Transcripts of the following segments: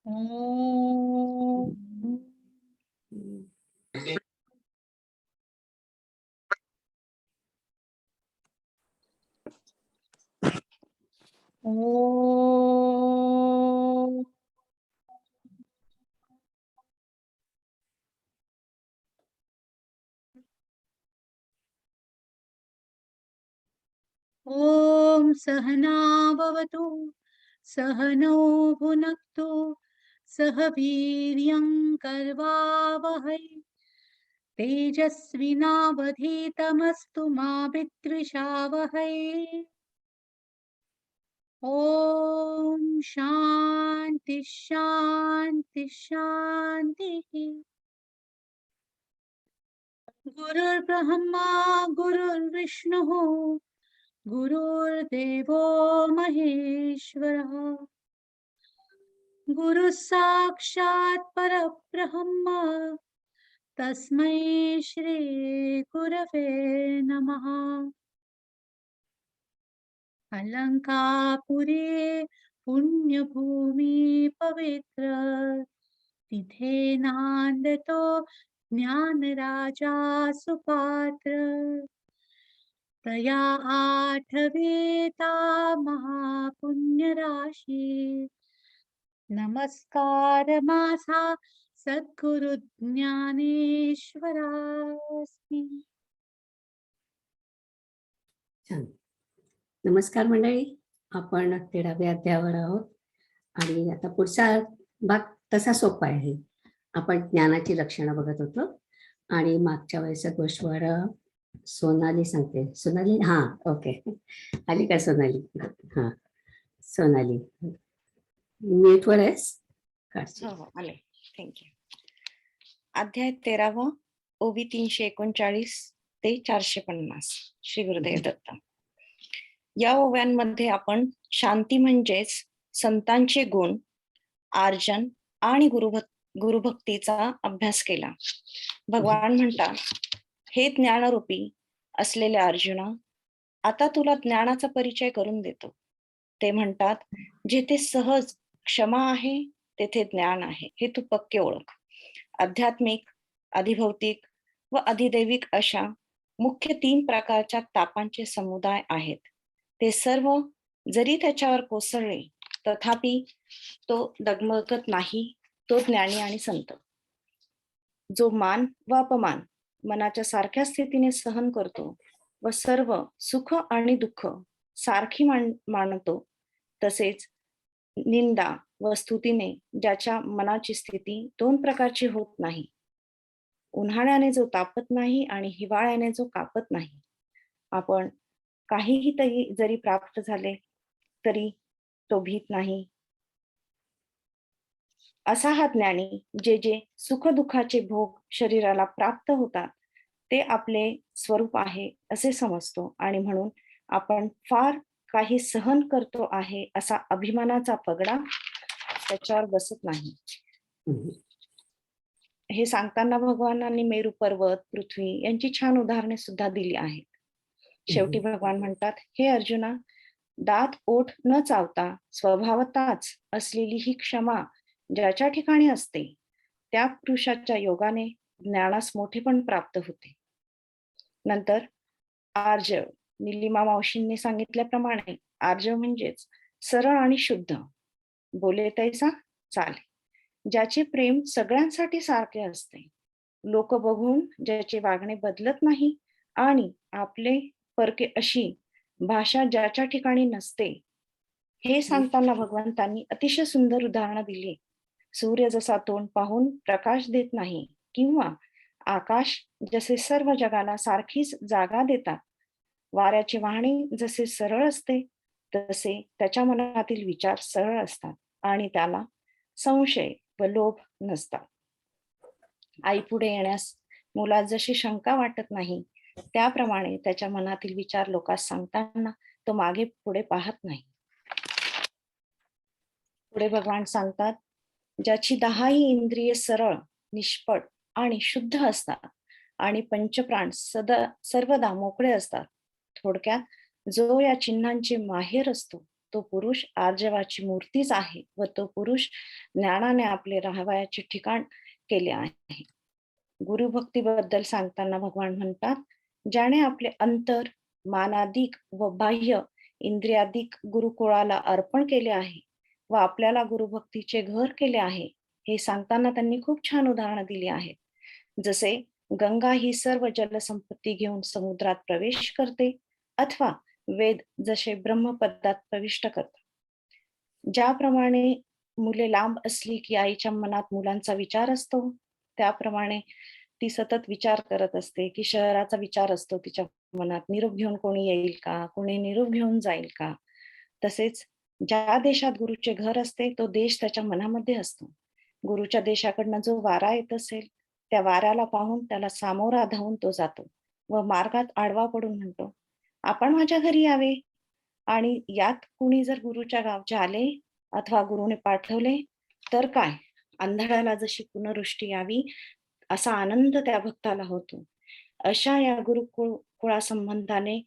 ओम ओम ओम सहना भवतु सहनौ भुनक्तु सह वीर्यं कर्वावहै तेजस्विनावधीतमस्तु मा विद्विषावहै। ओम शांति शांति शांति। गुरुर्ब्रह्मा गुरुर्विष्णुः गुरुर्देवो महेश्वरः गुरुः साक्षात् परब्रह्म तस्मै श्री गुरवे नमः। अलंकापुरे पुण्यभूमि पवित्र तिथे नांदतो ज्ञानराजा सुपात्र तया आठवेता महापुण्यराशी नमस्कार माझा सद्गुरु ज्ञानेश्वरास्मी। छान. नमस्कार मंडळी, आपण 13व्या अध्यायावर आहोत आणि आता पुढचा भाग तसा सोपा आहे. आपण ज्ञानाची लक्षणं बघत होतो आणि मागच्या वेळेच्या गोष्टीवर सोनाली सांगते. सोनाली, हा ओके, आली का सोनाली? हा सोनाली, म्यूटवर आहेस? हो आले, थँक्यू. अध्याय 13, ओवी 339 ते 450. श्री गुरुदेव दत्त. या ओव्यांमध्ये आपण शांती म्हणजेच संतांचे गुण, आर्जन आणि गुरुभक्तीचा अभ्यास केला. भगवान म्हणतात, हे ज्ञानरूपी असलेले अर्जुना, आता तुला ज्ञानाचा परिचय करून देतो. ते म्हणतात, जेथे सहज क्षमा आहे तेथे ज्ञान आहे, हे तू पक्के ओळख. आध्यात्मिक, अधिभौतिक व अधिदैविक अशा मुख्य 3 प्रकारच्या तापांचे समुदाय आहेत. ते सर्व जरी त्याच्यावर कोसळले तथापि तो डगमगत नाही. तो ज्ञानी आणि संत. जो मान व अपमान मनाच्या सारख्या स्थितीने सहन करतो व सर्व सुख आणि दुःख सारखी मानतो, तसेच निंदा व स्तुतीने ज्याच्या मनाची स्थिती 2 प्रकारची होत नाही. उन्हाळ्याने जो तापत नाही आणि हिवाळ्याने जो कापत नाही. आपण काहीही जरी प्राप्त झाले तरी तो भीत नाही. असा हा ज्ञानी जे सुख दुःखाचे भोग शरीराला प्राप्त होतात ते आपले स्वरूप आहे असे समजतो आणि म्हणून आपण फार काही सहन करतो आहे असा अभिमानाचा पगडा त्याच्यावर बसत नाही. हे सांगताना भगवानांनी मेरू पर्वत, पृथ्वी यांची छान उदाहरणे सुद्धा दिली आहेत. शेवटी भगवान म्हणतात, हे अर्जुना, दात ओठ न चावता स्वभावताच असलेली ही क्षमा ज्याच्या ठिकाणी असते त्या पुरुषाच्या योगाने ज्ञानास मोठेपण प्राप्त होते. नंतर आर्जव, निलिमा मावशींनी सांगितल्याप्रमाणे आर्जव म्हणजेच सरळ आणि शुद्ध, बोले तैसा चाले, ज्याचे प्रेम सगळ्यांसाठी सारखे असते, लोक बघून ज्याचे वागणे बदलत नाही आणि आपले परके अशी भाषा ज्याच्या ठिकाणी नसते. हे सांगताना भगवंतांनी अतिशय सुंदर उदाहरण दिली. सूर्य जसा तोंड पाहून प्रकाश देत नाही किंवा आकाश जसे सर्व जगाला सारखीच जागा देतात, वाऱ्याचे वाहणे जसे सरळ असते तसे त्याच्या मनातील विचार सरळ असतात आणि त्याला संशय व लोभ नसतात. आई पुढे येण्यास मुलास जशी शंका वाटत नाही त्याप्रमाणे त्याच्या मनातील विचार लोकांस सांगताना तो मागे पुढे पाहत नाही. पुढे भगवान सांगतात, ज्याची 10ही इंद्रिये सरळ, निष्पट आणि शुद्ध असतात आणि पंचप्राण सर्वदा मोकळे असतात. थोडक्यात जो या चिन्हांचे माहेर असतो तो पुरुष आर्जवाची मूर्तीच आहे व तो पुरुष ज्ञानाने आपले राहावयाचे ठिकाण केले आहे. गुरुभक्तीबद्दल सांगताना भगवान म्हणतात, ज्याने आपले अंतर, मानाधिक व बाह्य इंद्रियाधिक गुरुकुळाला अर्पण केले आहे व आपल्याला गुरुभक्तीचे घर केले आहे, हे सांगताना त्यांनी खूप छान उदाहरणं दिली आहेत. जसे गंगा ही सर्व जलसंपत्ती घेऊन समुद्रात प्रवेश करते, अथवा वेद जसे ब्रह्मपदात प्रविष्ट करतात. ज्याप्रमाणे मुले लांब असली की आईच्या मनात मुलांचा विचार असतो, त्याप्रमाणे ती सतत विचार करत असते की शहराचा विचार असतो तिच्या मनात, निरोप घेऊन कोणी येईल का, कोणी निरोप घेऊन जाईल का. तसेच ज्या देशात गुरुचे घर असते तो देश त्याच्या मनामध्ये असतो. गुरुच्या देशाकडनं जो वारा येत असेल त्या वाऱ्याला पाहून त्याला सामोरा धावून तो जातो व मार्गात आडवा पडून म्हणतो, आपण माझ्या घरी यावे. आणि यात कुणी जर गुरुच्या गावचे आले अथवा गुरुने पाठवले तर काय, आंधळ्याला जशी पुनर्वृष्टी यावी असा आनंद त्या भक्ताला होतो. अशा या गुरुकुळा संबंधाने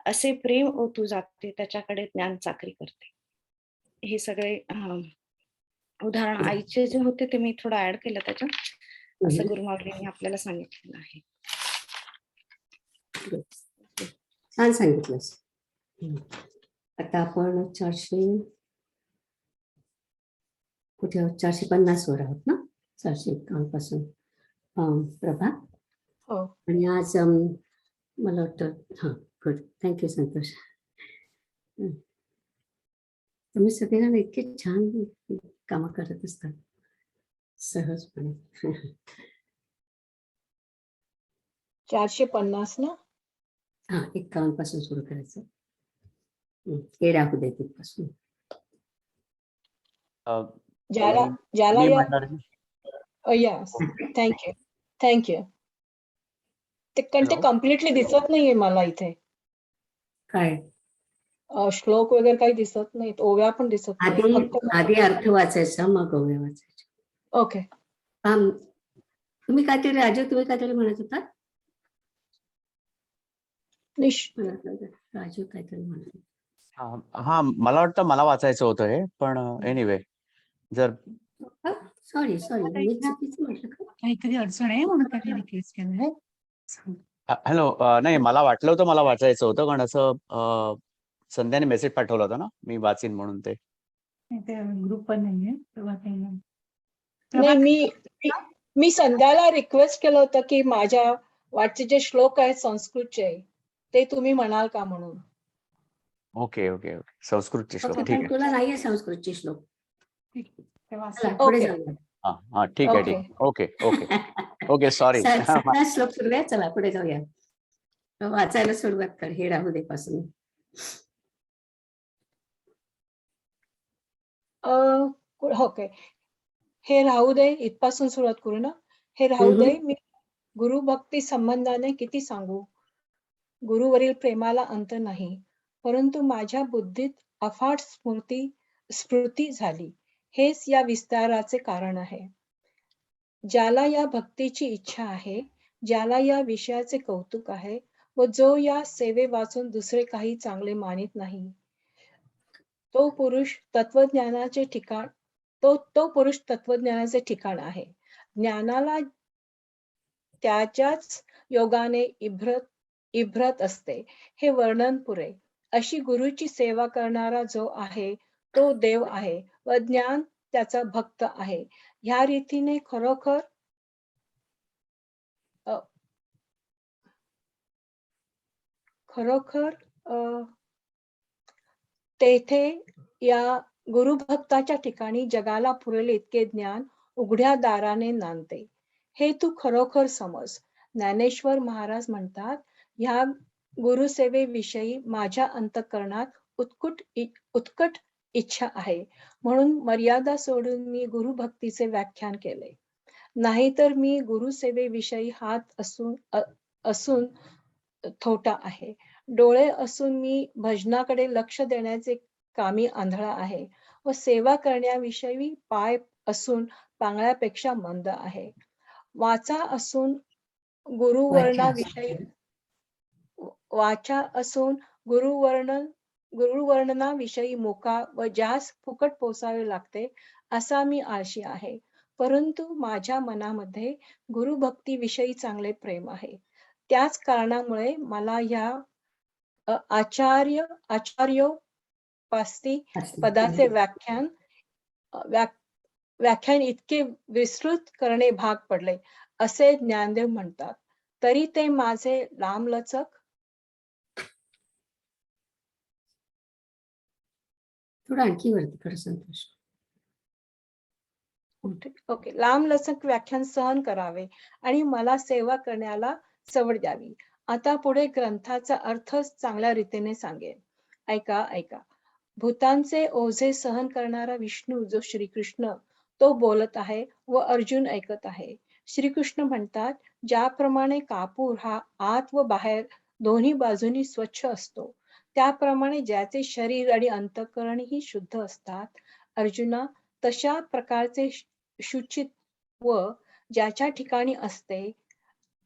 असे प्रेम ओतू जाते, त्याच्याकडे ज्ञान चाकरी करते. हे सगळे उदाहरण आईचे जे होते ते मी थोडं ऍड केलं त्याच्यात, असं गुरुमाऊलींनी आपल्याला सांगितलेलं आहे. छान सांगितलंस. आता आपण 450 वर आहोत ना, 451 पासून. प्रभा. हो. आणि आज मला वाटतं गुड, थँक्यू संतोष. तुम्ही सगळेजण इतके छान कामं करत असतात सहजपणे. 450 ना. 51 पासून सुरू करायचं. हे राहू दे तिथपासून. ज्याला यस, थँक्यू. ते कम्प्लिटली दिसत नाहीये मला इथे. काय श्लोक वगैरे काही दिसत नाहीत, ओव्या पण दिसत नाही. आधी अर्थ वाचायचा मग ओव्या वाचायचा. ओके. तुम्ही काहीतरी राजू, तुम्ही काहीतरी म्हणत होता. राजू काहीतरी म्हणत होता. हा, मला वाटतं मला वाचायचं होतं हे, पण एनिवे जर सॉरी मी चुकीचं म्हटलं का? काहीतरी अडचण आहे म्हणून काही रिक्वेस्ट केलंय. हॅलो, नाही मला वाटलं होतं मला वाचायचं होतं, कारण असं संध्याने मेसेज पाठवला होता ना, मी वाचीन म्हणून. ते ग्रुप पण नाहीये तेव्हा काही नाही. मी संध्याला रिक्वेस्ट केलं होतं की माझ्या वाटचे जे श्लोक आहेत संस्कृतचे ते तुम्ही म्हणाल का म्हणून. ओके ओके ओके, संस्कृतचे श्लोक. ठीक आहे. तुला नाहीये संस्कृतचे श्लोक. ओके. हा ठीक आहे, ठीक. Okay okay okay, sorry. श्लोक सुरू आहे, चला पुढे जाऊया. वाचायला सुरुवात कर, हे राहू दे पासून. ओके, हे राहू दे इथपासून सुरुवात करू ना. हे राहू दे, मी गुरुभक्ती संबंधाने किती सांगू. गुरुवरील प्रेमाला अंत नाही, परंतु माझ्या बुद्धीत अफाट स्फूर्ती झाली. हेच या विस्ताराचे कारण आहे. ज्याला या भक्तीची इच्छा आहे, ज्याला या विषयाचे कौतुक आहे व जो या सेवे वाचून दुसरे काही चांगले मानित नाही, तो पुरुष तत्वज्ञानाचे ठिकाण आहे. ज्ञानाला त्याच्याच योगाने इभ्रत असते, हे वर्णन पुरे. अशी गुरुची सेवा करणारा जो आहे तो देव आहे व ज्ञान त्याचा भक्त आहे. ह्या रीतीने खरोखर तेथे या गुरुभक्ताच्या ठिकाणी जगाला पुरेल इतके ज्ञान उघड्या दाराने नांदते. हे तू खरोखर समज. ज्ञानेश्वर महाराज म्हणतात, ह्या गुरुसेवेविषयी माझ्या अंतःकरणात उत्कट इच्छा आहे, म्हणून मर्यादा सोडून मी गुरुभक्तीचे व्याख्यान केले. नाहीतर मी गुरुसेवेविषयी हात असून थोटा आहे. डोळे असून मी भजनाकडे लक्ष देण्याचे कामी आंधळा आहे व सेवा करण्याविषयी पाय असून पांगळ्यापेक्षा मंद आहे. वाचा असून गुरुवर्णाविषयी गुरुवर्णनाविषयी मोका व ज्यास फुकट पोसावे लागते असा मी आळशी आहे. परंतु माझ्या मनामध्ये गुरुभक्तीविषयी चांगले प्रेम आहे. त्याच कारणामुळे मला ह्या आचार्योपासी पदाचे व्याख्यान इतके विस्तृत करणे भाग पडले असे ज्ञानदेव म्हणतात. तरी ते माझे लांबलचक थोडं आणखी वरती कर संतोष. ओके लांबलचक व्याख्यान सहन करावे आणि मला सेवा करण्याला सवड द्यावी. आता पुढे ग्रंथाचा अर्थ चांगल्या रीतीने सांगेन. ऐका. भूतांचे ओझे सहन करणारा विष्णू जो श्रीकृष्ण तो बोलत आहे व अर्जुन ऐकत आहे. श्रीकृष्ण म्हणतात, ज्याप्रमाणे कापूर हा आत व बाहेर दोन्ही बाजूनी स्वच्छ असतो, त्याप्रमाणे ज्याचे शरीर आणि अंतःकरण ही शुद्ध असतात, अर्जुना तशा प्रकारचे शुचित्व ज्याच्या ठिकाणी असते,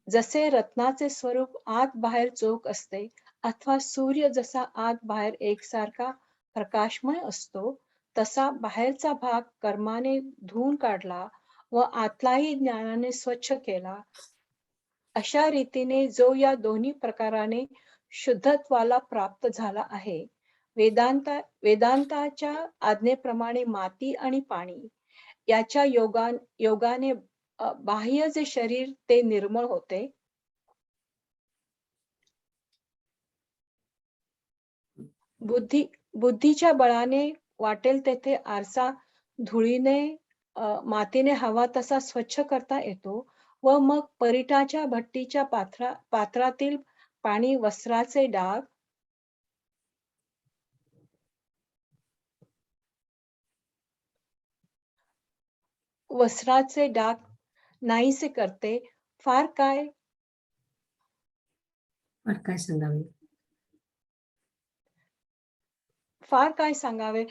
जसे रत्नाचे स्वरूप आत बाहेर चोख असते अथवा सूर्य जसा आत बाहेर एकसारखा प्रकाशमय असतो, तसा बाहेरचा भाग कर्माने धुवून काढला व आतलाही ज्ञानाने स्वच्छ केला. अशा रीतीने जो या दोन्ही प्रकाराने शुद्धत्वाला प्राप्त झाला आहे, वेदांताच्या आज्ञेप्रमाणे माती आणि पाणी याच्या योगाने बाह्य जे शरीर ते निर्मळ होते. बुद्धीच्या बळाने वाटेल तेथे आरसा धुळीने मातीने हवा तसा स्वच्छ करता येतो व मग परिटाच्या भट्टीच्या पात्रातील पाणी वस्त्राचे डाग नाहीसे करते. फार काय सांगावे.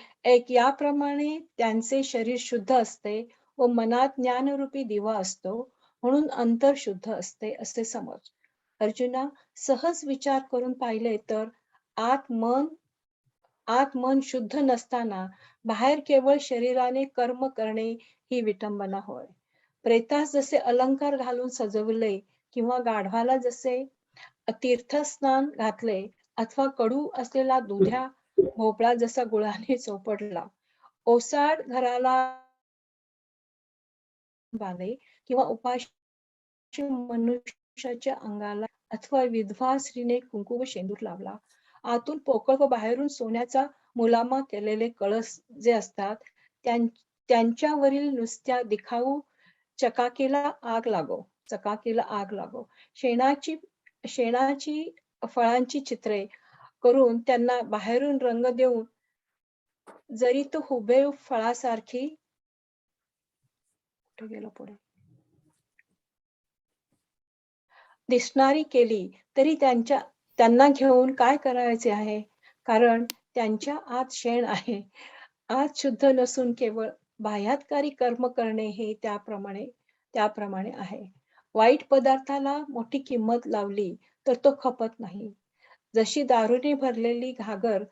याप्रमाणे त्यांचे शरीर शुद्ध असते व मनात ज्ञानरूपी दिवा असतो, म्हणून अंतर शुद्ध असते असे समज. अर्जुना, सहज विचार करून पाहिले तर आत मन शुद्ध नसताना बाहेर केवळ शरीराने कर्म करणे ही विटंबना होय. प्रेतास जसे अलंकार घालून सजवले किंवा गाढवाला जसे तीर्थस्नान घातले अथवा कडू असलेला दुध्या भोपळा जसा गुळाने चोपडला, ओसाड घराला बांधे किंवा उपाशी मनुष्याच्या अंगाला अथवा विधवा स्त्रीने कुंकू व शेंदूर लावला, आतून पोकळ व बाहेरून सोन्याचा मुलामा केलेले कळस जे असतात, त्यांच्यावरील नुसत्या दिखाऊ चकाकीला आग लागो. शेणाची फळांची चित्रे करून त्यांना बाहेरून रंग देऊन जरी तो हुबेहूब फळासारखी पुढे दिसणारी केली तरी त्यांना घेऊन काय करायचे आहे? कारण त्यांच्या आत शेण आहे. आत शुद्ध नसून केवळ बाह्यातकारी कर्म करणे हे त्याप्रमाणे आहे. वाईट पदार्थाला मोठी किंमत लावली तर तो खपत नाही. जशी दारूने भरलेली घागर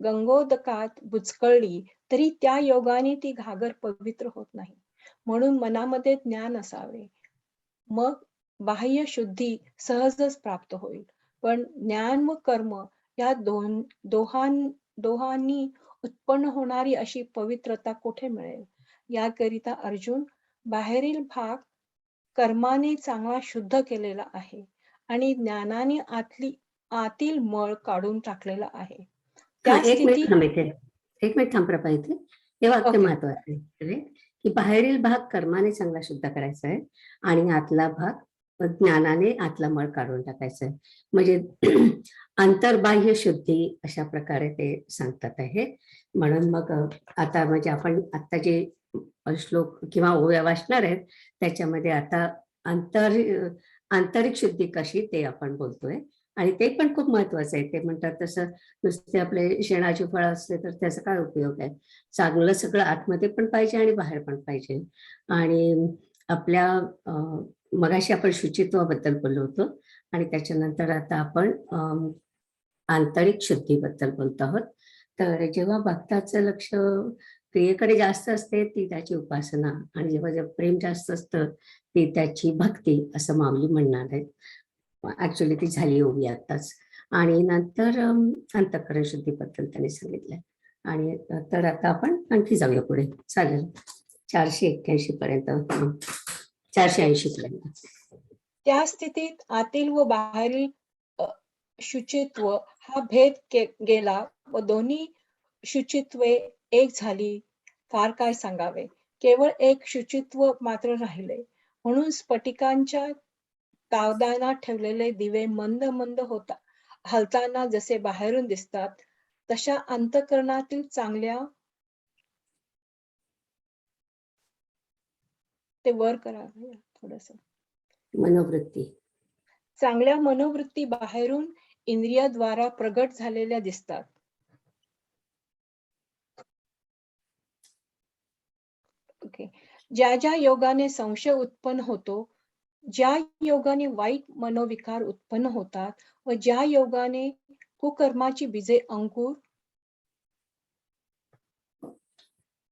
गंगोदकात बुचकळली तरी त्या योगाने ती घागर पवित्र होत नाही. म्हणून मनामध्ये ज्ञान असावे, मग बाह्य शुद्धी सहजच प्राप्त होईल. पण ज्ञान व कर्म या दोहांनी उत्पन्न होणारी अशी पवित्रता कुठे मिळेल? याकरिता अर्जुन, बाहेरील भाग कर्माने चांगला शुद्ध केलेला आहे आणि ज्ञानाने आतील मळ काढून टाकलेला आहे. एक मिनिट थांब प्रभा, इथे हे वाक्य महत्वाचं आहे की बाहेरील भाग कर्माने चांगला शुद्ध करायचा आहे आणि आतला भाग ज्ञानाने आतला मळ काढून टाकायचा आहे. म्हणजे अंतर्बाह्य शुद्धी अशा प्रकारे ते सांगतात आहे. म्हणून मग आता म्हणजे आपण आता जे श्लोक किंवा ओव्या वाचणार आहेत त्याच्यामध्ये आता आंतरिक शुद्धी कशी ते आपण बोलतोय आणि ते पण खूप महत्वाचं आहे. ते म्हणतात तसं नुसते आपले शेणाची फळं असले तर त्याचा काय उपयोग आहे? चांगलं सगळं आतमध्ये पण पाहिजे आणि बाहेर पण पाहिजे. आणि आपल्या मगाशी आपण शुचित्वाबद्दल बोललो होतो आणि त्याच्यानंतर आता आपण आंतरिक शुद्धीबद्दल बोलत आहोत. तर जेव्हा भक्ताचं लक्ष क्रियेकडे जास्त असते ती त्याची उपासना, आणि जेव्हा जेव्हा प्रेम जास्त असतं ती त्याची भक्ती, असं माऊली म्हणणार आहेत. ऍक्च्युली ती झाली ओवी आत्ताच. आणि नंतर अंतःकरण शुद्धीबद्दल त्यांनी सांगितलंय. आणि तर आता आपण आणखी जाऊया पुढे. चालेल. 481 पर्यंत, 480 पर्यंत. त्या स्थितीत आतील व बाहेरील शुचित्व हा भेद गेला व दोन्ही शुचित्वे एक झाली. फार काय सांगावे, केवळ एक शुचित्व मात्र राहिले. म्हणून स्फटिकांच्या तावदानात ठेवलेले दिवे मंद मंद होता हलताना जसे बाहेरून दिसतात, तशा अंतःकरणातील चांगल्या, ते वर करा थोडस, मनोवृत्ती, चांगल्या मनोवृत्ती बाहेरून इंद्रियाद्वारा प्रगट झालेल्या दिसतात. ओके. ज्या ज्या योगाने संशय उत्पन्न होतो, ज्या योगाने वाईट मनोविकार उत्पन्न होतात व ज्या योगाने कुकर्माची बीजे अंकुर,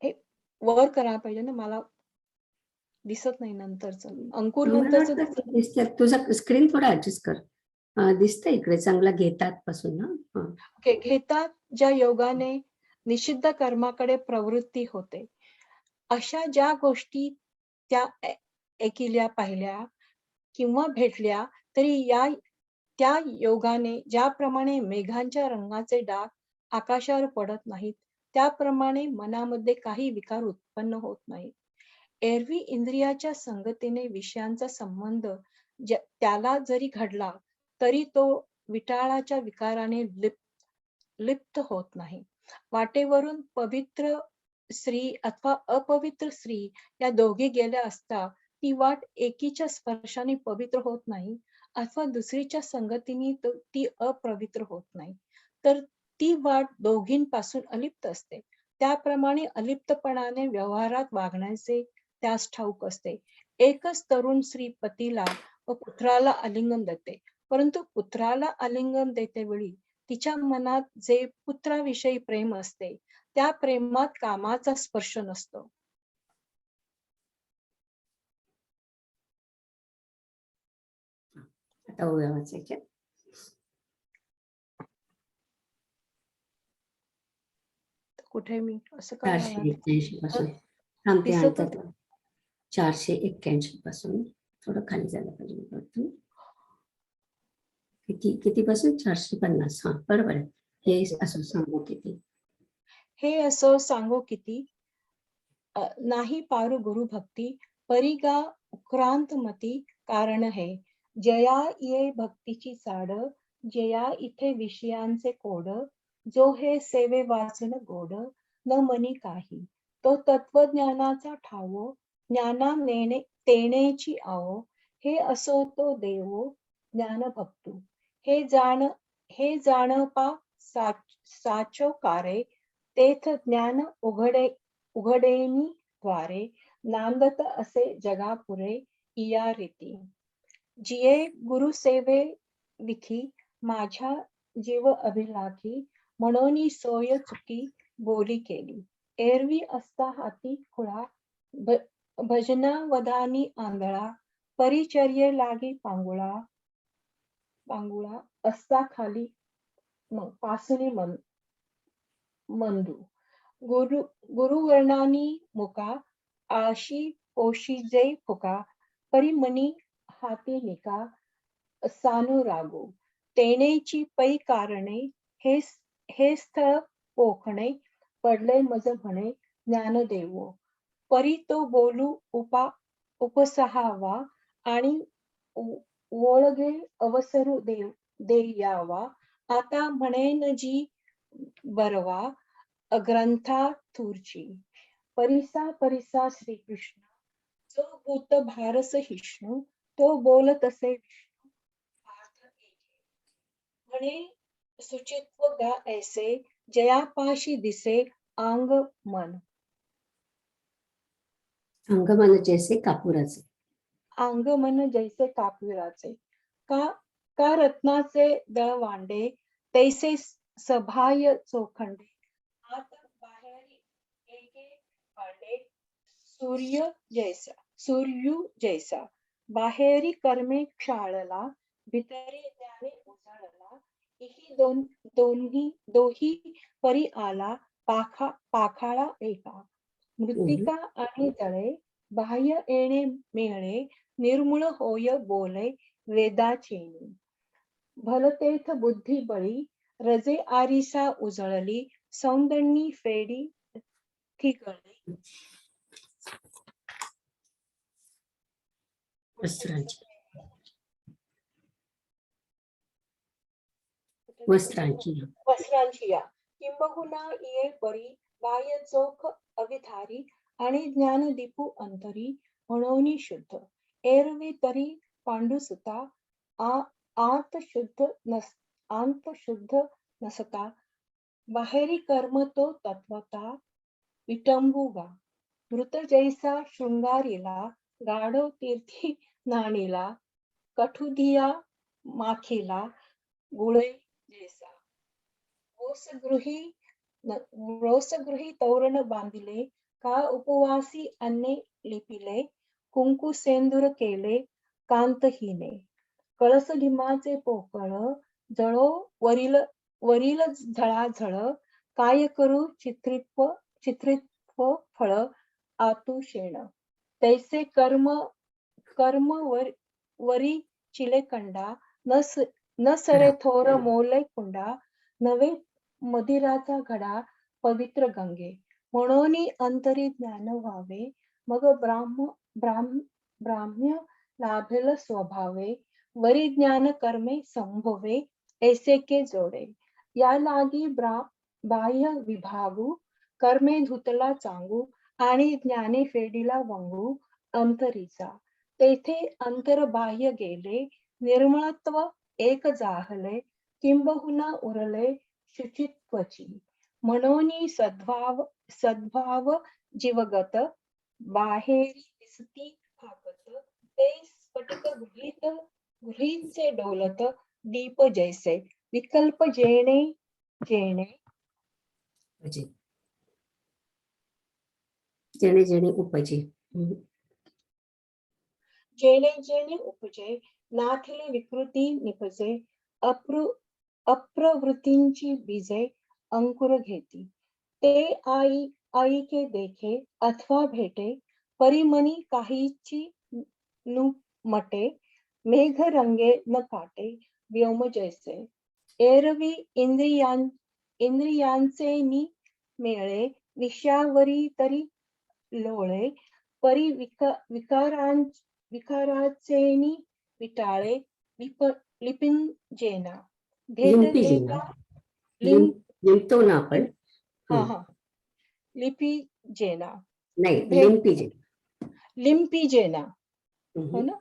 हे वर करा पाहिजे ना, मला दिसत नाही नंतरच. अंकुर नंतरच दिसतंय. तुझा स्क्रीन थोडा ऍडजस्ट कर. दिसतंय इकडे चांगला, घेतात पासून ना. घेतात ज्या योगाने निषिद्ध कर्माकडे प्रवृत्ती होते, अशा ज्या गोष्टी त्या ऐकिल्या, पाहिल्या किंवा भेटल्या तरी त्या योगाने ज्याप्रमाणे मेघांच्या रंगाचे डाग आकाशावर पडत नाहीत, त्याप्रमाणे मनामध्ये काही विकार उत्पन्न होत नाहीत. एरवी इंद्रियाच्या संगतीने विषयांचा संबंध त्याला जरी घडला तरी तो विटाळाच्या विकाराने लिप्त होत नाही. वाटेवरून पवित्र स्त्री अथवा अपवित्र स्त्री या दोघी गेल्या असता ती वाट एकीच्या स्पर्शाने पवित्र होत नाही, अथवा दुसरीच्या संगतीने ती अपवित्र होत नाही, तर ती वाट दोघींपासून अलिप्त असते. त्याप्रमाणे अलिप्तपणाने व्यवहारात वागण्याचे त्यास ठाऊक असते. एकच तरुण स्त्री पतीला व पुत्राला आलिंगन देते, परंतु पुत्राला आलिंगन देते वेळी तिच्या मनात जे पुत्राविषयी प्रेम असते त्या प्रेमात कामाचा स्पर्श नसतो. आता ओव्या वाचायच्या. कुठे मी असं काय 481 पासून थांबते. दिसत आणि 481 पासून थोडं खाली झालं पाहिजे. किती पासून? 450. हा, बरोबर आहे. हे असं सांगू किती, हे असो सांगो किती, नाही पारु गुरु भक्ती, परिगा उक्रांत मती कारण हे. जया ये भक्तीची चाड, जया इथे विषयांचे कोड, जो हे सेवे वाचन गोड, न मनी काही. तो तत्वज्ञानाचा ठावो, ज्ञाना तेनेची आवो, हे असो तो देवो ज्ञान भक्तू. हे जाण पा साचो कारे, तेथ ज्ञान उघडेनी द्वारे, नांदत असे जगापुरे इया रीती. जिये गुरु सेवे विखी, माझ्या जीव अभिलाखी, म्हणून सोय चुकी बोली केली. एरवी असता हाती खुळा, भजना वदानी आंधळा, परिचर्ये लागी पांगुळा असता खाली पासुनी मंदू. गुरुवर्णानी मुका, आशी पोशी जे फुका, परिमनी हाती निका सानुरागो. तेनेची पै कारणे, हे स्थळ पोखणे, पडले मज म्हणे ज्ञानदेवो. परी तो बोलू उपसहावा, आणि ओळगे अवसरू देयावा. आता म्हणेन जी बरवा, ग्रंथा थूरची. परिसा श्रीकृष्ण, जो भूत भारस हिष्णू, तो बोलत असे विष्णू म्हणे सुचित्व गा ऐसे, जयापाशी दिसे अंग मन. अंगमान जैसे कापुराचे. अंग मन जैसे कापुराचे. का रत्नाचे दळवांडे, तैसे सभाय चोखंडे आत बाहेरी एके पांडे सूर्यू जैसा बाहेरी कर्मे क्षाळला भितरी ज्ञाने उजळला इही दोही परी आला पाखाळा एका मृत्तिका आणि जळे बाह्य येणे मिळे निर्मूळ होय बोले वेदाचेनी भलतेथ बुद्धी बळी रजे आरिसा उजळली सौंदर्यी फेडी ठिकळली वस्त्रांची वस्त्रांची या किंबहुना ये परी बाह्य चोख अविधारी आणि ज्ञान दीपू अंतरी म्हणून शुद्ध एरवी तरी पांडुसुता आत शुद्ध नसता बाहेरी कर्म तो तत्वता विटंबुगा मृत जैसा शृंगारीला गाढव तीर्थी नाणीला कठुदिया माखीला गुळे जैसा रोसगृही तोरण बांधिले का उपवासी अन्ने लिपिले कुंकू सेंदूर केले कांतहीने कळस ढिमाचे पोकळ जळो वरील झळाझळ काय करू चित्रित्व फळ आतुषेण तैसे कर्म वरी चिलेकंडा न सरे थोर मोले कुंडा नवे मदिराचा घडा पवित्र गंगे म्हणून अंतरी ज्ञान व्हावे मग ब्राह्म्य लाभेल स्वभावे वरी ज्ञान कर्मे संभवे ऐसे के जोडे या लागी बाह्य विभागू कर्मे धुतला चांगू आणि ज्ञाने फेडीला वंगू अंतरीचा तेथे अंतर बाह्य गेले निर्मळत्व एक जाहले किंबहुना उरले शुचित्वची म्हणून सद्भाव जीवगत बाहेरी दिसती भागत ते स्फटिक गृहीचे डोलत दीप जैसे विकल्प जेणे उपजे जेणे उपजे नाथिले विकृती निपजे अप्रवृत्तींची बीजे अंकुर घेती ते आई के देखे अथवा भेटे परिमनी काहीची नुमटे मेघ रंगे न काटे व्योम जैसे एरवी इंद्रियांचे नि मेळे विषयावरी तरी लोळे परी विकाराचे नि विटाळे लिपिंजेना लिंपतो ना आपण लिपिजेना नाही लिंपिजेना हो ना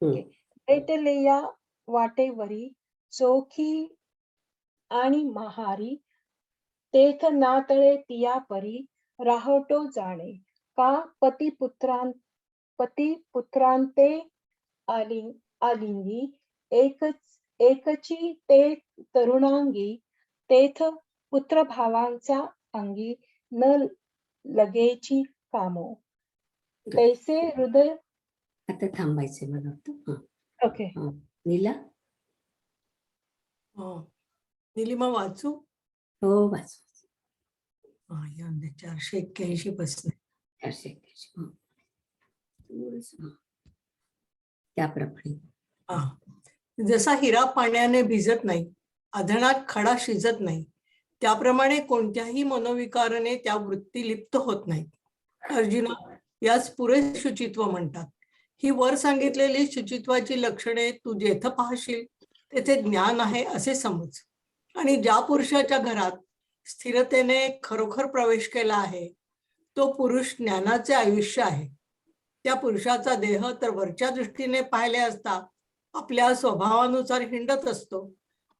भेटलेया वाटेवरी चोखी आणि महारी तेथ नातळे तिया परी राहोटो जाणे का पती पुत्रांते आलिंगी एकची ते तरुणांगी तेथ पुत्र भावांच्या अंगी न लगेची कामो तैसे हृदय आता थांबायचे मला वाटतं. ओके नीला निलिमा वाचू हो वाच 481 पासून 481 त्याप्रमाणे जसा हिरा पाण्याने भिजत नाही अधनात खडा शिजत नाही त्याप्रमाणे कोणत्याही मनोविकाराने त्या वृत्ती लिप्त होत नाहीत. अर्जुना याच पुरेसे शुचित्व म्हणतात. ही वर सांगितलेली शुचित्वाची लक्षणे तू जेथे पाहशील तेथे ज्ञान आहे असे समज आणि ज्या पुरुषाच्या घरात स्थिरतेने खरोखर प्रवेश केला आहे तो पुरुष ज्ञानाचे आयुष्य आहे. त्या पुरुषाचा देह तर वरच्या दृष्टीने पाहिले असता आपल्या स्वभावानुसार हिंडत असतो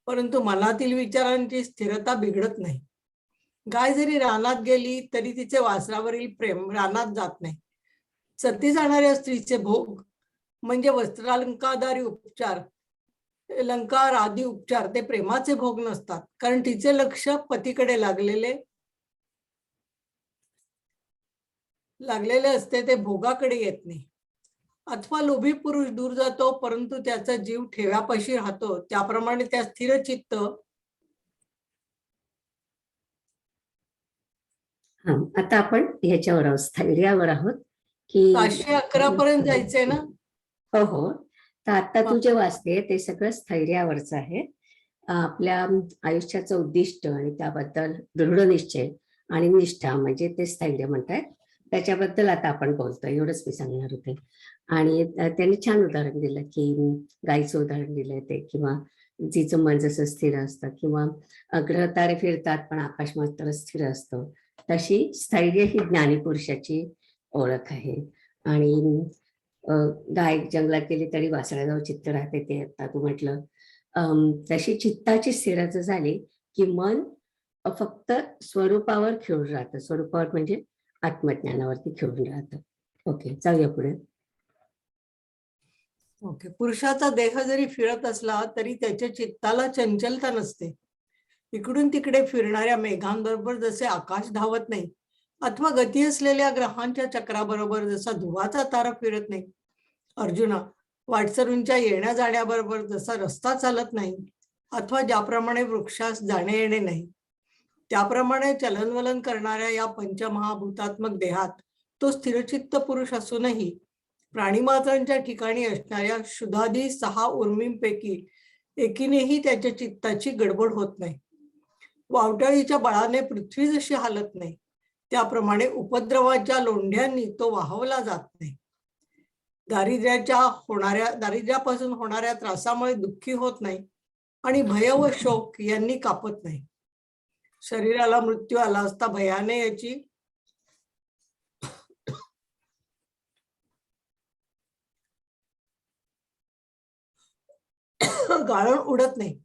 परंतु मनातील विचारांची स्थिरता बिघडत नाही. गाय जरी रानात गेली तरी तिचे वासरावरील प्रेम रानात जात नाही. सती जाणाऱ्या स्त्रीचे भोग म्हणजे वस्त्रालंकादारी उपचार अलंकार आदी उपचार ते प्रेमाचे भोग नसतात, कारण तिचे लक्ष पतीकडे लागलेले असते, ते भोगाकडे येत नाही. अथवा लोभी पुरुष दूर जातो परंतु त्याचा जीव ठेव्यापाशी राहतो, त्याप्रमाणे त्या स्थिर चित्त आता आपण ह्याच्यावर आहोत, स्थैर्यावर आहोत की 511 पर्यंत जायचंय ना. हो हो. तर आता तू जे वाचते ते सगळं स्थैर्यावरचं आहे. आपल्या आयुष्याचं उद्दिष्ट आणि त्याबद्दल दृढ निश्चय आणि निष्ठा म्हणजे ते स्थैर्य म्हणतात, त्याच्याबद्दल आता आपण बोलतोय, एवढंच मी सांगणार होते. आणि त्यांनी छान उदाहरण दिलं की गायीचं उदाहरण दिलंय ते, किंवा जिचं मन जसं स्थिर असतं, किंवा ग्रह तारे फिरतात पण आकाश मात्र स्थिर असतं, तशी स्थैर्य ही ज्ञानीपुरुषाची ओळख आहे. आणि गाय जंगलात गेली तरी वासळाजवळ चित्त राहते, ते आता तू म्हटलं. तशी चित्ताची स्थिरता झाली की मन फक्त स्वरूपावर खेळून राहतं, स्वरूपावर म्हणजे आत्मज्ञानावरती खेळून राहतं. ओके, जाऊया पुढे. ओके. पुरुषाचा देह जरी फिरत असला तरी त्याच्या चित्ताला चंचलता नसते. इकडून तिकडे फिरणाऱ्या मेघांबरोबर जसे आकाश धावत नाही, अथवा गती असलेल्या ग्रहांच्या चक्राबरोबर जसा धुवाचा तारा फिरत नाही. अर्जुना, वाटसरूंच्या येण्या जाण्याबरोबर जसा रस्ता चालत नाही, अथवा ज्याप्रमाणे वृक्षास जाणे येणे नाही, त्याप्रमाणे चलनवलन करणाऱ्या या पंचमहाभूतात्मक देहात तो स्थिरचित्त पुरुष असूनही प्राणीमात्रांच्या ठिकाणी असणाऱ्या शुद्धादी 6 उर्मींपैकी एकीनेही त्याच्या चित्ताची गडबड होत नाही. वावटळीच्या बळाने पृथ्वी जशी हालत नाही, त्याप्रमाणे उपद्रवाच्या लोंढ्यांनी तो वाहवला जात नाही. दारिद्र्यापासून होणाऱ्या त्रासामुळे दुःखी होत नाही आणि भय व शोक यांनी कापत नाही. शरीराला मृत्यू आला असता भयाने याची गाळण उडत नाही.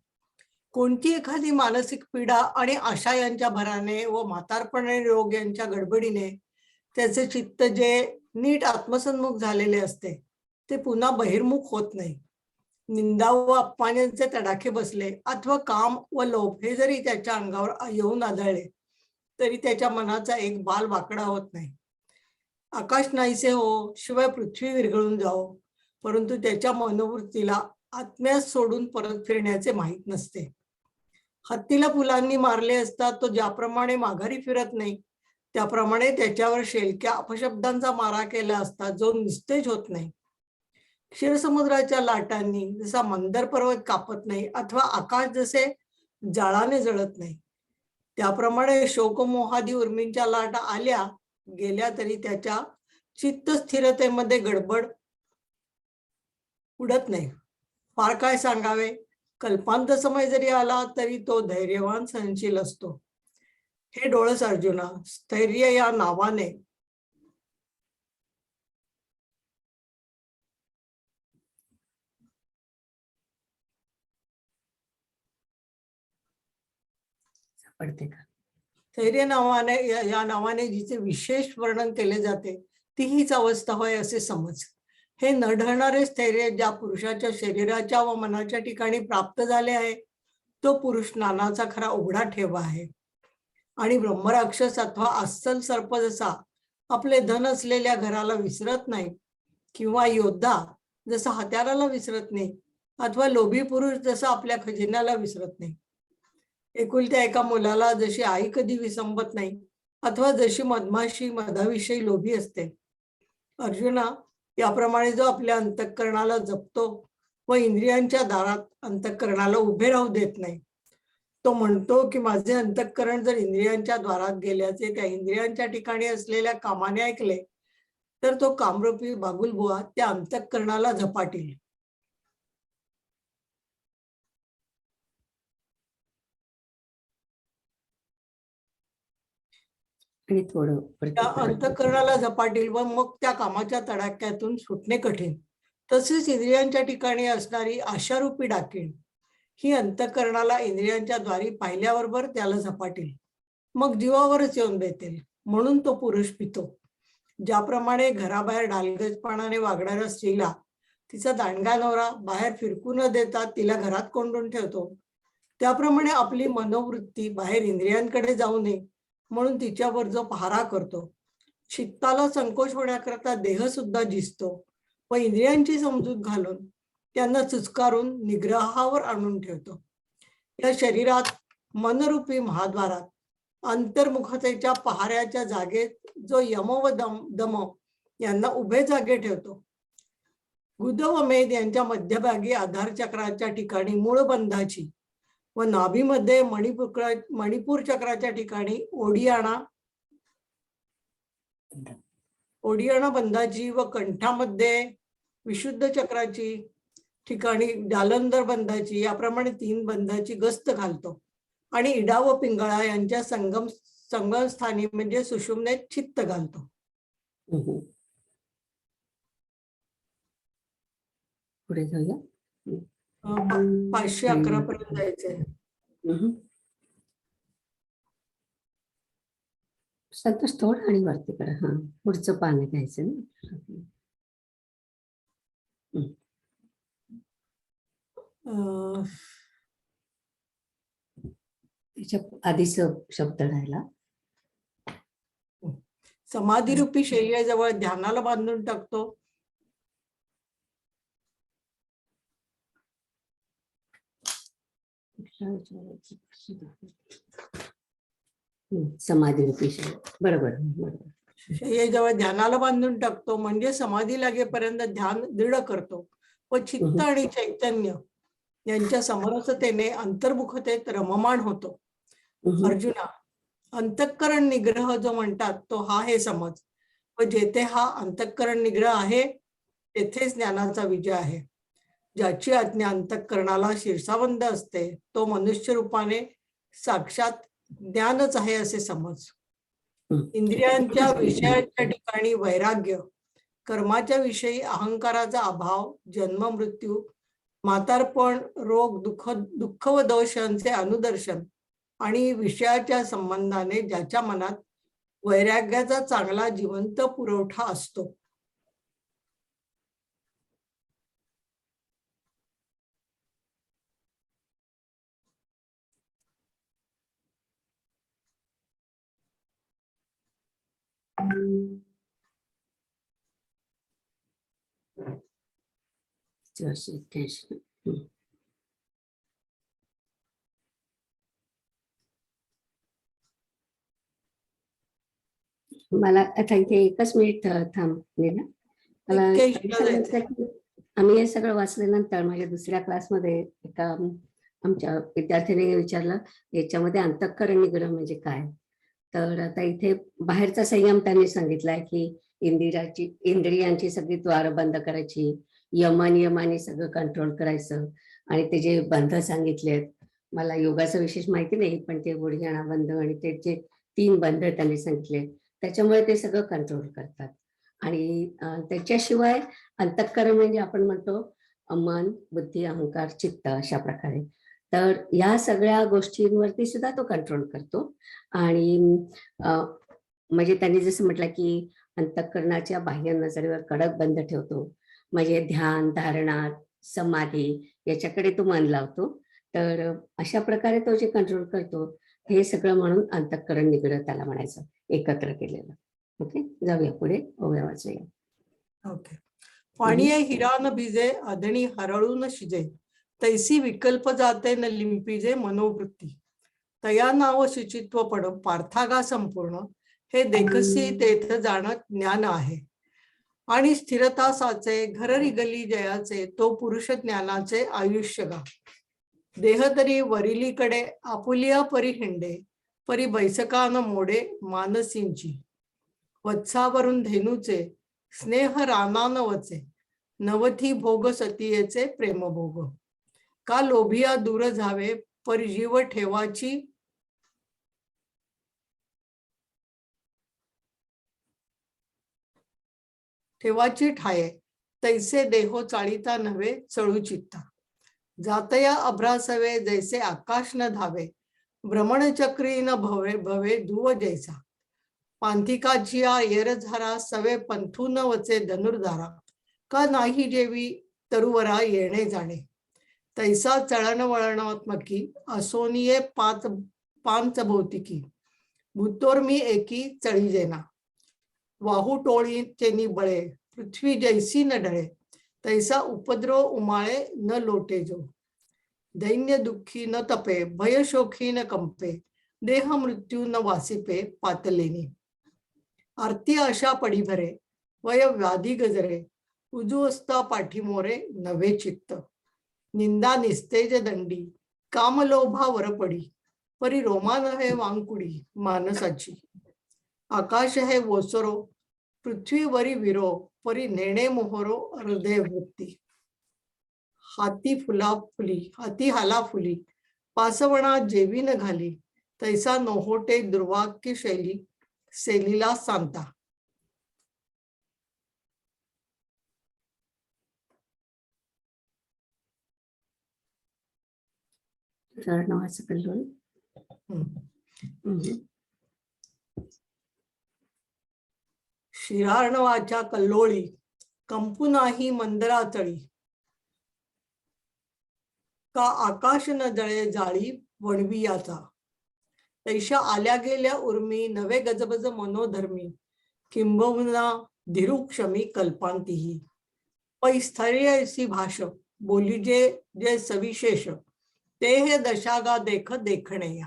कोणती एखादी मानसिक पीडा आणि आशा यांच्या भराने व म्हातारपणे रोग यांच्या गडबडीने त्याचे चित्त जे नीट आत्मसन्मुख झालेले असते ते पुन्हा बहिर्मुख होत नाही. निंदा व अपमानांचे तडाखे बसले अथवा काम व लोभ हे जरी त्याच्या अंगावर येऊन आदळले तरी त्याच्या मनाचा एक बाल वाकडा होत नाही. आकाश नाहीसे हो, शिवाय पृथ्वी विरघळून जाओ, परंतु त्याच्या मनोवृत्तीला आत्म्यास सोडून परत फिरण्याचे माहीत नसते. हत्तीला फुलांनी मारले असता तो ज्याप्रमाणे माघारी फिरत नाही, त्याप्रमाणे त्याच्यावर शेलक्या अपशब्दांचा मारा केला असता जो निस्तेज होत नाही. क्षीरसमुद्राच्या लाटांनी जसा मंदर पर्वत कापत नाही, अथवा आकाश जसे जाळाने जळत नाही, त्याप्रमाणे शोकमोहादी उर्मींच्या लाटा आल्या गेल्या तरी त्याच्या चित्त स्थिरतेमध्ये गडबड उडत नाही. फार काय सांगावे, कल्पांत समय जरी आला तरी तो धैर्यवान सहनशील असतो. हे डोळस अर्जुना, स्थैर्य या नावाने पडते का? स्थैर्य या नावाने जिचे विशेष वर्णन केले जाते ती हीच अवस्था होय असे समज. हे न ढळणारे स्थैर्य ज्या पुरुषाच्या शरीराच्या व मनाच्या ठिकाणी प्राप्त झाले आहे तो पुरुष नानाचा खरा उघडा ठेवा आहे. आणि ब्रह्मराक्षस अथवा अस्सल सर्प जसा आपले धन असलेल्या घराला विसरत नाही, किंवा योद्धा जसा हत्याराला विसरत नाही, अथवा लोभी पुरुष जसा आपल्या खजिन्याला विसरत नाही. एकुलत्या एका मुलाला जशी आई कधी विसंबत नाही, अथवा जशी मधमाशी मधाविषयी लोभी असते. अर्जुना, याप्रमाणे जो आपल्या अंतःकरणाला जपतो व इंद्रियांच्या दारात अंतःकरणाला उभे राहू देत नाही, तो म्हणतो की माझे अंतःकरण जर इंद्रियांच्या द्वारात गेल्याचे त्या इंद्रियांच्या ठिकाणी असलेल्या कामाने ऐकले तर तो कामरूपी बागुलबुवा त्या अंतःकरणाला झपाटील. आणि थोडं त्या अंतःकरणाला झपाटील व मग त्या कामाच्या तडाख्यातून सुटणे कठीण. तसेच इंद्रियांच्या ठिकाणी असणारी आशारूपी डाकीण ही अंतःकरणाला इंद्रियांच्या द्वारी पाहिल्याबरोबर त्याला झपाटील, मग जीवावरच येऊन बेतेल. म्हणून तो पुरुष पितो. ज्याप्रमाणे घराबाहेर डालगजपणाने वागणाऱ्या स्त्रीला तिचा दांडगा नवरा बाहेर फिरकू न देता तिला घरात कोंडून ठेवतो, त्याप्रमाणे आपली मनोवृत्ती बाहेर इंद्रियांकडे जाऊ नये म्हणून तिच्यावर जो पहारा करतो, चित्ताला संकोच होण्याकरता देह सुद्धा झिजतो व इंद्रियांची समजूत घालून त्यांना चुचकारून निग्रहावर आणून ठेवतो. या शरीरात मनरूपी महाद्वारात अंतर्मुखतेच्या पहाऱ्याच्या जागेत जो यम व दम यांना उभे जागे ठेवतो. गुद व मेद यांच्या मध्यभागी आधार चक्राच्या ठिकाणी मूळ बंधाची व नाभीमध्ये मणिपूर चक्राच्या ठिकाणी ओडियाणा बंधाची व कंठामध्ये विशुद्ध चक्राची ठिकाणी जालंधर बंधाची, याप्रमाणे 3 बंधाची गस्त घालतो आणि इडा व पिंगळा यांच्या संगम स्थानी म्हणजे सुषुम्नेत चित्त घालतो. पुढे जाऊया. 511 पर्यंत जायचंय. संतोष थोडं आणि वरती करा. हा, पुढचं पान घ्यायचं ना. त्याच्या आधीच शब्द राहिला. समाधिरूपी शय्येजवळ ध्यानाला बांधून टाकतो. समाधिरूपी शय्या, बरोबर. शय्येजवळ ध्यानाला बांधून टाकतो म्हणजे समाधी लागेपर्यंत ध्यान दृढ करतो व चित्त आणि चैतन्य यांच्या समरसतेने अंतर्मुखतेत रममाण होतो. अर्जुना, अंतःकरण निग्रह जो म्हणतात तो हा हे समज, व जेथे हा अंतःकरण निग्रह आहे तेथेच ज्ञानाचा विजय आहे. ज्याची आज्ञा अंतःकरणाला शिरसावंद असते तो मनुष्य रूपाने साक्षात ज्ञानच आहे असे समज. इंद्रियांच्या विषयाच्या ठिकाणी वैराग्य, कर्माच्या विषयी अहंकाराचा अभाव, जन्म मृत्यू, म्हातारपण, रोग, दुःख व दोष यांचे अनुदर्शन आणि विषयाच्या संबंधाने ज्याच्या मनात वैराग्याचा चांगला जिवंत पुरवठा असतो. मला आता इथे 1 मिनिट थांबले ना. मला आम्ही हे सगळं वाचल्यानंतर माझ्या दुसऱ्या क्लासमध्ये एका आमच्या विद्यार्थ्याने विचारलं, याच्यामध्ये अंतःकरण निग्रह म्हणजे काय. तर आता इथे बाहेरचा संयम त्यांनी सांगितलाय की इंद्रियांची सगळी द्वार बंद करायची, यमनियमाने सगळं कंट्रोल करायचं, आणि ते जे बंध सांगितलेत, मला योगाचं विशेष माहिती नाही, पण ते ओडियाणा बंध आणि ते जे 3 बंध त्यांनी सांगितले त्याच्यामुळे ते सगळं कंट्रोल करतात. आणि त्याच्याशिवाय अंतःकरण म्हणजे आपण म्हणतो मन, बुद्धी, अहंकार, चित्त अशा प्रकारे. तर या सगळ्या गोष्टींवरती सुद्धा तो कंट्रोल करतो. आणि म्हणजे त्यांनी जसं म्हटलं की अंतःकरणाच्या बाह्य नजरेवर कडक बंद ठेवतो, म्हणजे ध्यान, धारणा, समाधी याच्याकडे तो मन लावतो. तर अशा प्रकारे तो जे कंट्रोल करतो हे सगळं म्हणून अंतःकरण निग्रह त्याला म्हणायचं, एकत्र केलेलं. ओके, जाऊया पुढे, ओव्या वाचूया. ओके. पाणीये हिरा न भिजे, अधणी हरळू न शिजे, तैसी विकल्प जाते न लिंपिजे मनोवृत्ती. तया नाव शुचित्व पड पार्थागा संपूर्ण, हे देखसी तेथ जाणत ज्ञान आहे. आणि स्थिरता साचे घर रिगली जयाचे, तो पुरुष ज्ञानाचे आयुष्य गा. देह तरी वरिलीकडे आपुलिया परी हिंडे, परी बैसका न मोडे मानसींची. वत्सावरून धेनूचे स्नेह रानान वचे, नवथी भोग सतीयेचे प्रेमभोग. का लोभिया दूर जावे, परी जीव ठेवाची ठाये, तैसे देहो चाळीता नव्हे चळू चित्ता. जातया अभ्रासवे जैसे आकाश न धावे, भ्रमणचक्री न भवे भवे धुव जैसा. पांथिकाची येर झारा, सवे पंथू न वचे धनुर्धारा. का नाही जेवी तरुवरा येणे जाणे. तैसा चळणवळणात्मकी असोनिये पांच भौतिकी. भूतोर मी एकी चळी जेना. वाहू टोळी चेनी बळे. पृथ्वी जैसी न ढळे. तैसा उपद्रव उमाळे न लोटे जो. दैन्य दुःखी न तपे. भय शोखी न कंपे. देह मृत्यू न वासिपे पातलेनी. आरती आशा पडी भरे. वय व्याधी गजरे. उजू पाठीमोरे नवे चित्त. निंदा निस्तेज दंडी. कामलोभा वरपडी. परी रोमा नव्हे वांकुडी मानसाची. आकाश है वोसरो. पृथ्वीवरी विरो. परी नेणे मोहरो हृदय वृत्ती. हाती हाला फुली. पासवणा जेवी न घाली. तैसा नोहोटे दुर्वाक्य सेलीला सांता. नावाचं कल्लोळ. शिरार्णवाच्या कल्लोळी. कंपू नाही मंदराचळी. का आकाश न जळे जाळी वणवी याचा. तैशा आल्या गेल्या उर्मी नवे गजबज मनोधर्मी. किंबहुना धीरुक्षमी कल्पांतीही. पै स्थैर्यसी भाष बोली जे सविशेष. ते हे दशागा देखणे या.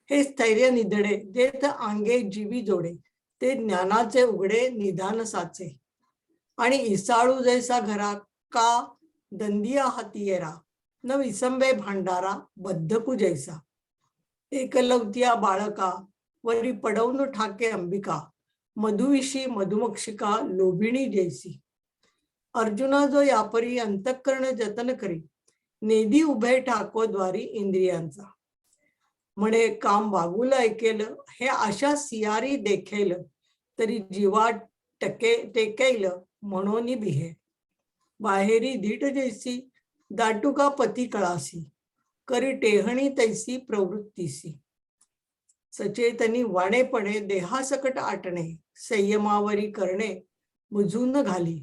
हे स्थैर्य निधडे जेथ अंगे जीवी जोडे. ते ज्ञानाचे उघडे निधान साचे. आणि इसाळू जैसा घरा का दंदिया हातीयेरा. न विसंबे भांडारा बद्धकू जैसा. एकलवतिया बाळका वरी पडवून ठाके अंबिका. मधुविशी मधुमक्षिका लोभिणी जैसी. अर्जुना जो यापरी अंतःकरण जतन करी. नेदी उभे ठाको द्वारी इंद्रियांचा. म्हणे काम वागूल ऐकेल हे आशा सियारी देखेल. तरी जीवा टेकेल म्हणून बिहे. बाहेरी धीट जैसी दाटुका पती कळासी. करी टेहणी तैसी प्रवृत्तीसी. सचेतनी वाणेपणे देहासकट आटणे. संयमावरी करणे बुजून घाली.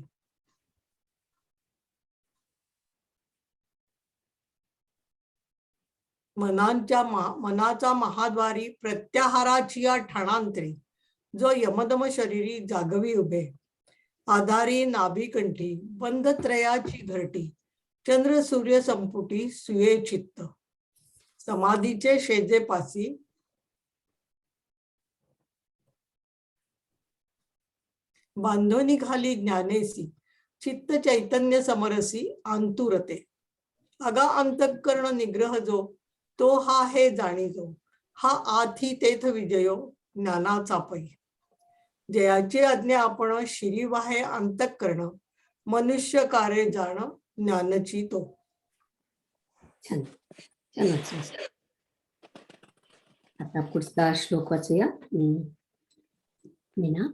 मनाचा महाद्वारी प्रत्याहाराची या ठाणांतरी. जो यमदम शरीरी जागवी उभे. आधारी नाभिकंठी बंध त्रयाची घरटी. चंद्र सूर्य संपुटी सुये चित्त. समाधीचे शेजे पासी. बांधोनी खाली ज्ञानेसी. चित्त चैतन्य समरसी आंतुरते. अगा अंतःकरण निग्रह जो. तो हा हे जाणीजो. हा आथी तेथ विजयो ज्ञानाचा पै. जयाची आज्ञा आपण शिरीवाहे अंतःकरण. मनुष्य कार्य जाण ज्ञानची तो. छान छान वाचलं. आता पुढचा श्लोक वाचूया. मीना.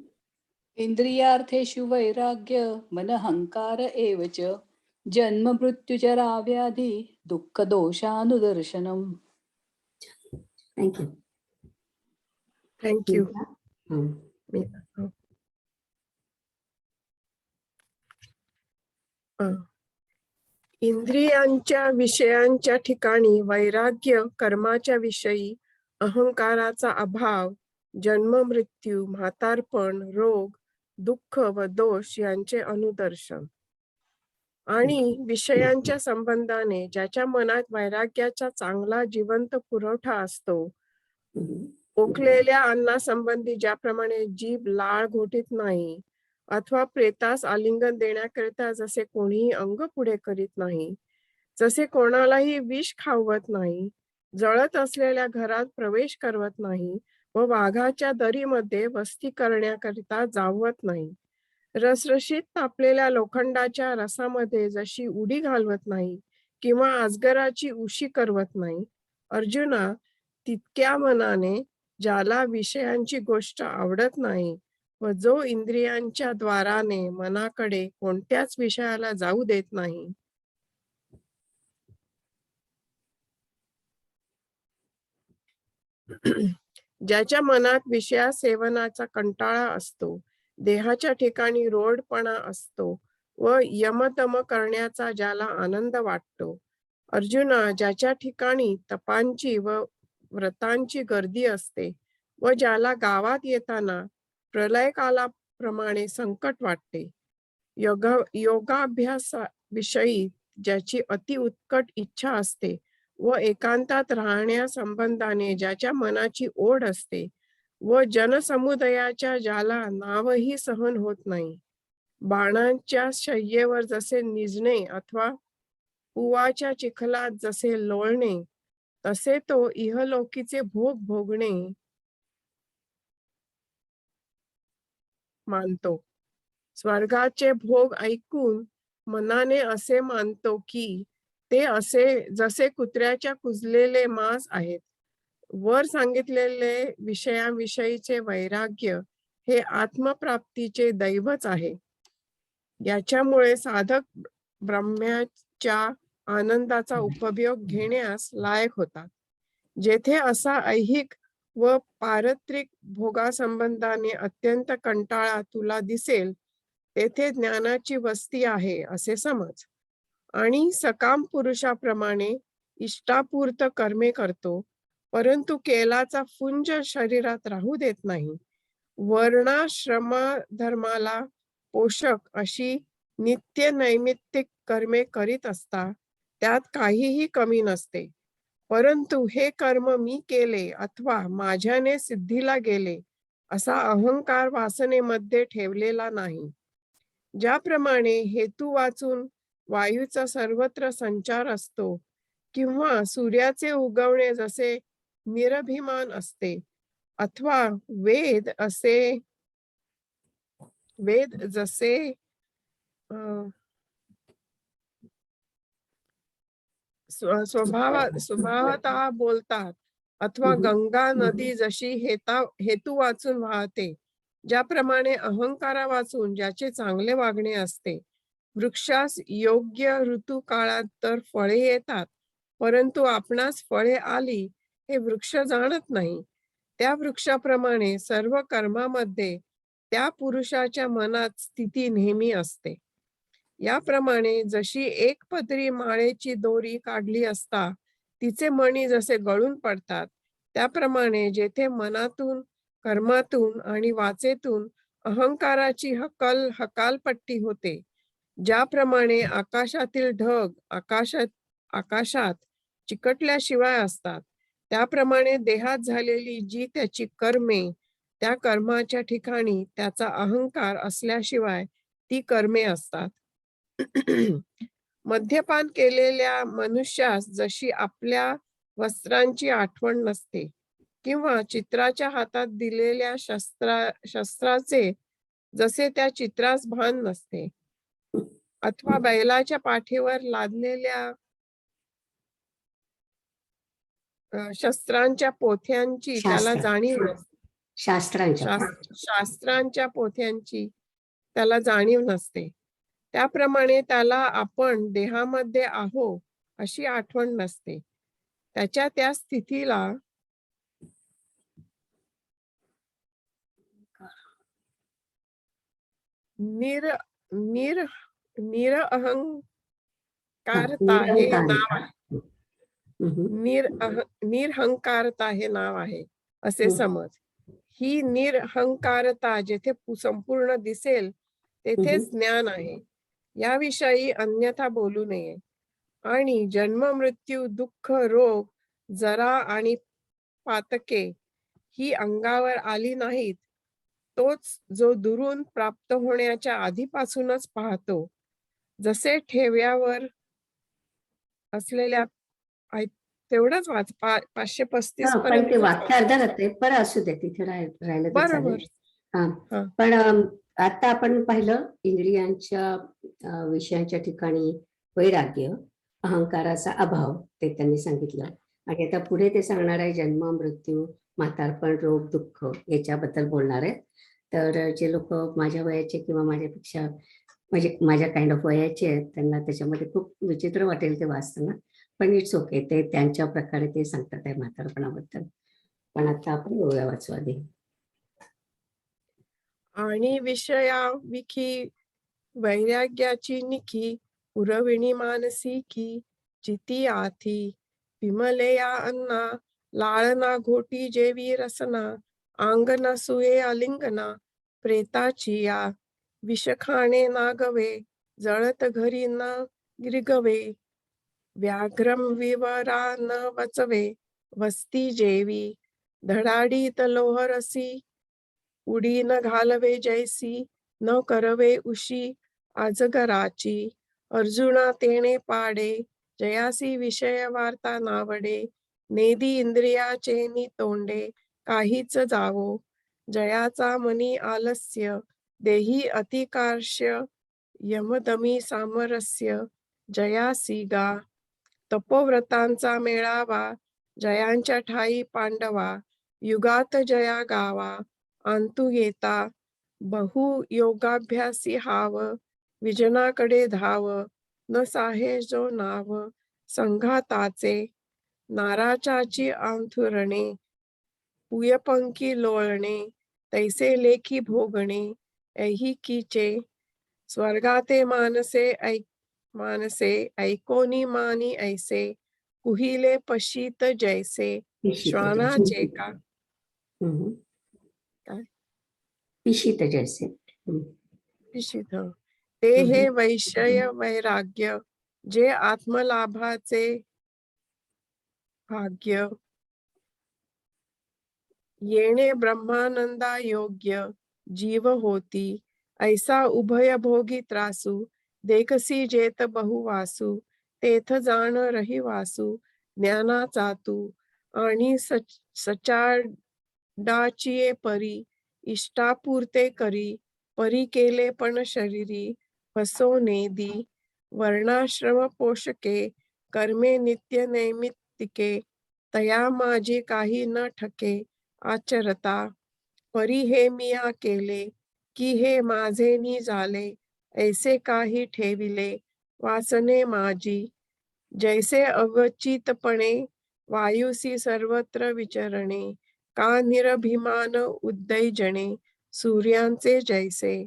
इंद्रियार्थेषु वैराग्य मनहंकार एव च. जन्म मृत्युजरा व्याधी दुःख दोषानुदर्शनम. थँक्यू. थँक्यू. इंद्रियांच्या विषयांच्या ठिकाणी वैराग्य, कर्माच्या विषयी अहंकाराचा अभाव, जन्म मृत्यू, म्हातारपण, रोग, दुःख व दोष यांचे अनुदर्शन. आणि विषयांच्या संबंधाने ज्याच्या मनात वैराग्याचा चांगला जिवंत पुरवठा असतो. ओकलेल्या अन्नासंबंधी ज्याप्रमाणे जीभ लाळ घोटीत नाही, अथवा प्रेतास आलिंगन देण्याकरिता जसे कोणीही अंग पुढे करीत नाही, जसे कोणालाही विष खावत नाही, जळत असलेल्या घरात प्रवेश करवत नाही व वाघाच्या दरीमध्ये वस्ती करण्याकरिता जावत नाही, रसरशीत तापलेल्या लोखंडाच्या रसामध्ये जशी उडी घालवत नाही किंवा अजगराची उशी करवत नाही. अर्जुना, तितक्या मनाने ज्याला विषयांची गोष्ट आवडत नाही व जो इंद्रियांच्या द्वाराने मनाकडे कोणत्याच विषयाला जाऊ देत नाही, ज्याच्या मनात विषया सेवनाचा कंटाळा असतो, देहाच्या ठिकाणी रोडपणा असतो, व यमतम करण्याचा ज्याला आनंद वाटतो. अर्जुना, ज्याच्या ठिकाणी तपांची व व्रतांची गर्दी असते व ज्याला गावात येताना प्रलय कालाप्रमाणे संकट वाटते, योगाभ्यासाविषयी ज्याची अति उत्कट इच्छा असते व एकांतात राहण्या संबंधाने ज्याच्या मनाची ओढ असते व जनसमुदायाच्या ज्याला नावही सहन होत नाही, बाणांच्या शय्येवर जसे निजणे अथवा पुवाच्या चिखलात जसे लोळणे, तसे तो इहलोकीचे भोग भोगणे मानतो. स्वर्गाचे भोग ऐकून मनाने असे मानतो की ते असे जसे कुत्र्याच्या कुजलेले मांस आहेत. वर सांगितलेले विषयांविषयीचे वैराग्य हे आत्मप्राप्तीचे दैवच आहे. याच्यामुळे साधक ब्रह्म्याच्या आनंदाचा उपभोग घेण्यास लायक होतात. जेथे असा ऐहिक व पारत्रिक भोगासंबंधाने अत्यंत कंटाळा तुला दिसेल, तेथे ज्ञानाची वस्ती आहे असे समज. आणि सकाम पुरुषाप्रमाणे इष्टापूर्त कर्मे करतो, परंतु केलाचा फुंज शरीरात राहू देत नाही. वर्णाश्रम धर्माला पोषक अशी नित्य नैमित्तिक कर्मे करीत असता त्यात काहीही कमी नसते. परंतु हे कर्म मी केले अथवा माझ्याने सिद्धीला गेले असा अहंकार वासनेमध्ये ठेवलेला नाही. ज्याप्रमाणे हेतू वाचून वायूचा सर्वत्र संचार असतो किंवा सूर्याचे उगवणे जसे निरभिमान असते, अथवा वेद जसे स्वभावतः बोलतात, अथवा गंगा नदी जशी हेतू वाचून वाहते, ज्याप्रमाणे अहंकारा वाचून ज्याचे चांगले वागणे असते. वृक्षास योग्य ऋतू काळात तर फळे येतात, परंतु आपणास फळे आली हे वृक्ष जाणत नाही. त्या वृक्षाप्रमाणे सर्व कर्मामध्ये त्या पुरुषाच्या मनात स्थिती नेहमी असते. याप्रमाणे जशी एक पदरी माळेची दोरी काढली असता तिचे मणी जसे गळून पडतात, त्याप्रमाणे जेथे मनातून, कर्मातून आणि वाचेतून अहंकाराची हकालपट्टी होते, ज्याप्रमाणे आकाशातील ढग आकाशात चिकटल्याशिवाय असतात, त्याप्रमाणे देहात झालेली जी त्याची कर्मे, त्या कर्माच्या ठिकाणी त्याचा अहंकार असल्याशिवाय ती कर्मे असतात. मद्यपान केलेल्या मनुष्यास जशी आपल्या वस्त्रांची आठवण नसते किंवा चित्राच्या हातात दिलेल्या शस्त्राचे जसे त्या चित्रास भान नसते, अथवा बैलाच्या पाठीवर लादलेल्या शस्त्रांच्या पोथ्यांची त्याला जाणीव नसते, शास्त्रांच्या पोथ्यांची त्याला जाणीव नसते, त्याप्रमाणे त्याला आपण देहामध्ये आहो अशी आठवण नसते. त्याच्या त्या स्थितीला निरहंकारता हे नाव आहे असे समज. ही निरहंकारता जेथे संपूर्ण दिसेल तेथेच ज्ञान आहे. याविषयी अन्यथा बोलू नये. आणि जन्म मृत्यू दुःख रोग जरा आणि पातके ही अंगावर आली नाहीत, तोच जो दुरून प्राप्त होण्याच्या आधीपासूनच पाहतो. जसे ठेव्यावर असलेल्या तेवढंच वाच 535 पण ते वाक्य अर्धा राहते, पर असू दे, तिथे राहिलं तर बरोबर. चालेल. पण आता आपण पाहिलं इंद्रियांच्या विषयांच्या ठिकाणी वैराग्य, अहंकाराचा अभाव, ते त्यांनी सांगितलं. आणि आता पुढे ते सांगणार आहे जन्म मृत्यू, म्हातारपण, रोग दुःख याच्याबद्दल बोलणार आहे. तर जे लोक माझ्या वयाचे किंवा माझ्यापेक्षा म्हणजे माझ्या काइंड ऑफ वयाचे आहेत त्यांना त्याच्यामध्ये खूप विचित्र वाटेल ते वाचताना, पण इट्स ओके, ते त्यांच्या प्रकारे ते सांगतात आहे म्हातारपणाबद्दल. पण आता आपण बघूया, वाचू आधी. आणि विषयाविखी वैराग्याची निखी पुरविणी मानसिकी चिती आथी विमलया अन्ना लाळना घोटी जेवी रसना अंग नसुये आलिंगना प्रेताची या विषखाणे नागवे जळत घरी न गिरगवे व्याघ्रम विवरा न वचवे वस्ती जेवी धडाडीत लोहरसी उडी न घालवे जैसी न करवे उशी अजगराची अर्जुना तेणे पाडे जयासी विषय वार्ता नावडे नेदी इंद्रियाचे नि तोंडे काहीच जावो जयाचा मनी आलस्य देही अतिकार्ष्य यमदमी सामरस्य जयासी गा तपोव्रतांचा मेळावा जयांच्या ठाई पांडवा युगात जया गावा अंतु येता बहु योगाभ्यासी हाव विजनाकडे धाव न साहे जो नाव संघाताचे नाराचाची अंथुरणे पुयपंकी लोळणे तैसे लेखी भोगणे ऐहिकीचे स्वर्गाते मानसे ऐकोनी मानी ऐसे कुहिले पशीत जैसे श्वानाचे का हम्म. काय? पिशीत जैसे पिशीत ते हे वैषय वैराग्य जे आत्मलाभाचे भाग्य येणे ब्रह्मानंदा योग्य जीव होती ऐसा उभय भोगी त्रासू देखसी जेत बहुवासू तेथ जाण रहिवासू ज्ञानाचा तू आणि सचाडाचिये परी इष्टापुरते करी परी केले पण शरीरी फसो नेदी वर्णाश्रम पोषके कर्मे नित्य नैमित्तिके तया माझे काही न ठके आचरता परी हे मिया केले की हे माझे नि झाले ऐसे काही ठेविले वासने माझी जैसे अवचितपणे वायुसी सर्वत्र विचरणे का निरभिमान उद्दैजणे सूर्यांचे जैसे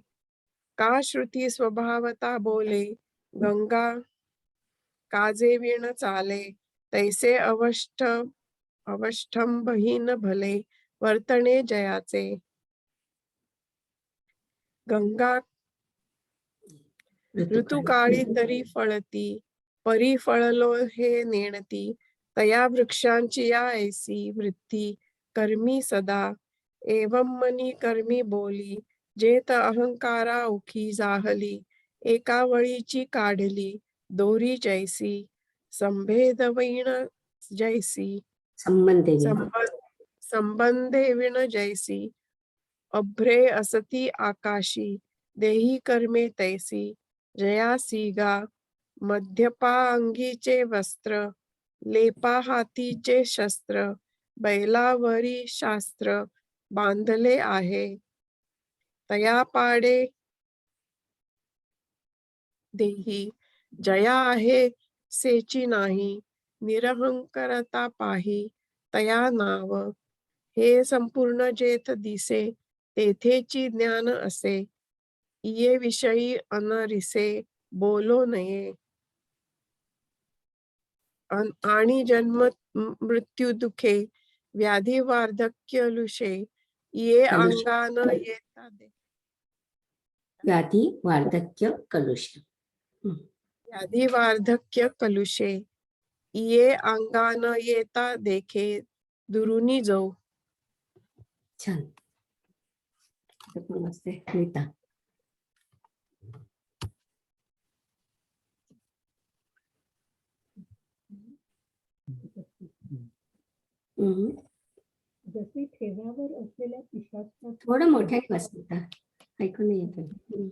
का श्रुती स्वभावता बोले गंगा काजे विण चाले तैसे अवष्टंभहीन भले वर्तणे जयाचे गंगा ऋतुकाळी तरी फळती परी फळलो हे नेणती तया वृक्षांची या ऐसी वृत्ती कर्मी सदा एवं मनी कर्मी बोली जेत अहंकारा उखी जाहली एका वळीची काढली दोरी जैसी संभेद वैण जैसी संबंधे विण जैसी अभ्रे असती आकाशी देही कर्मे तैसी जयासी गा मध्यपा अंगीचे वस्त्र लेपा हातीचे शस्त्र बैलावरी शास्त्र बांधले आहे तया पाडे देही जया आहे सेची नाही निरहंकारता पाही तया नाव हे संपूर्ण जेथ दिसे तेथेची ज्ञान असे ये विषयी अनरिसे बोलो नये आणि जन्म मृत्यू दुखे व्याधी वार्धक्य लुषे ये अंगान येता दे व्याधी वार्धक्य कलुष व्याधी वार्धक्य कलुषे ये अंगान येता देखे दुरुनी जाऊ. छान. नमस्ते नीता. जसे ठेव्यावर असलेल्या पिशाचा थोडं मोठ्याने वाचता ऐकून नाही येत.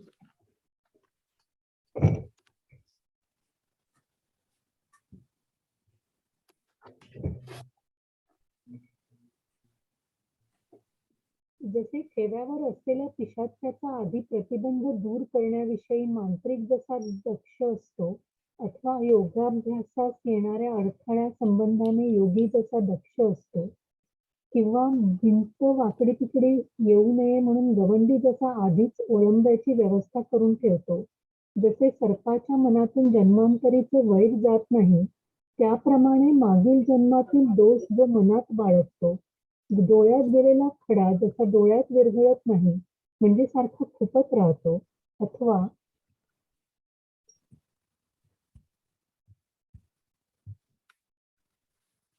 जसे ठेव्यावर असलेल्या पिशाच्याचा आधी प्रतिबंध दूर करण्याविषयी मांत्रिक जसा दक्ष असतो अथवा योगाभ्यासास येणाऱ्या अडथळ्या संबंधाने योगी जसा दक्ष असतो किंवा भिंत वाकडी तिकडे येऊ नये म्हणून गवंडी जसा आधीच ओळंब्याची व्यवस्था करून ठेवतो जसे सर्पाच्या मनातून जन्मांतरीचे वैर जात नाही, त्याप्रमाणे मागील जन्मातील दोष जो मनात बाळगतो. डोळ्यात गेलेला खडा जसा डोळ्यात विरघळत नाही, म्हणजे सारखा खुपत राहतो, अथवा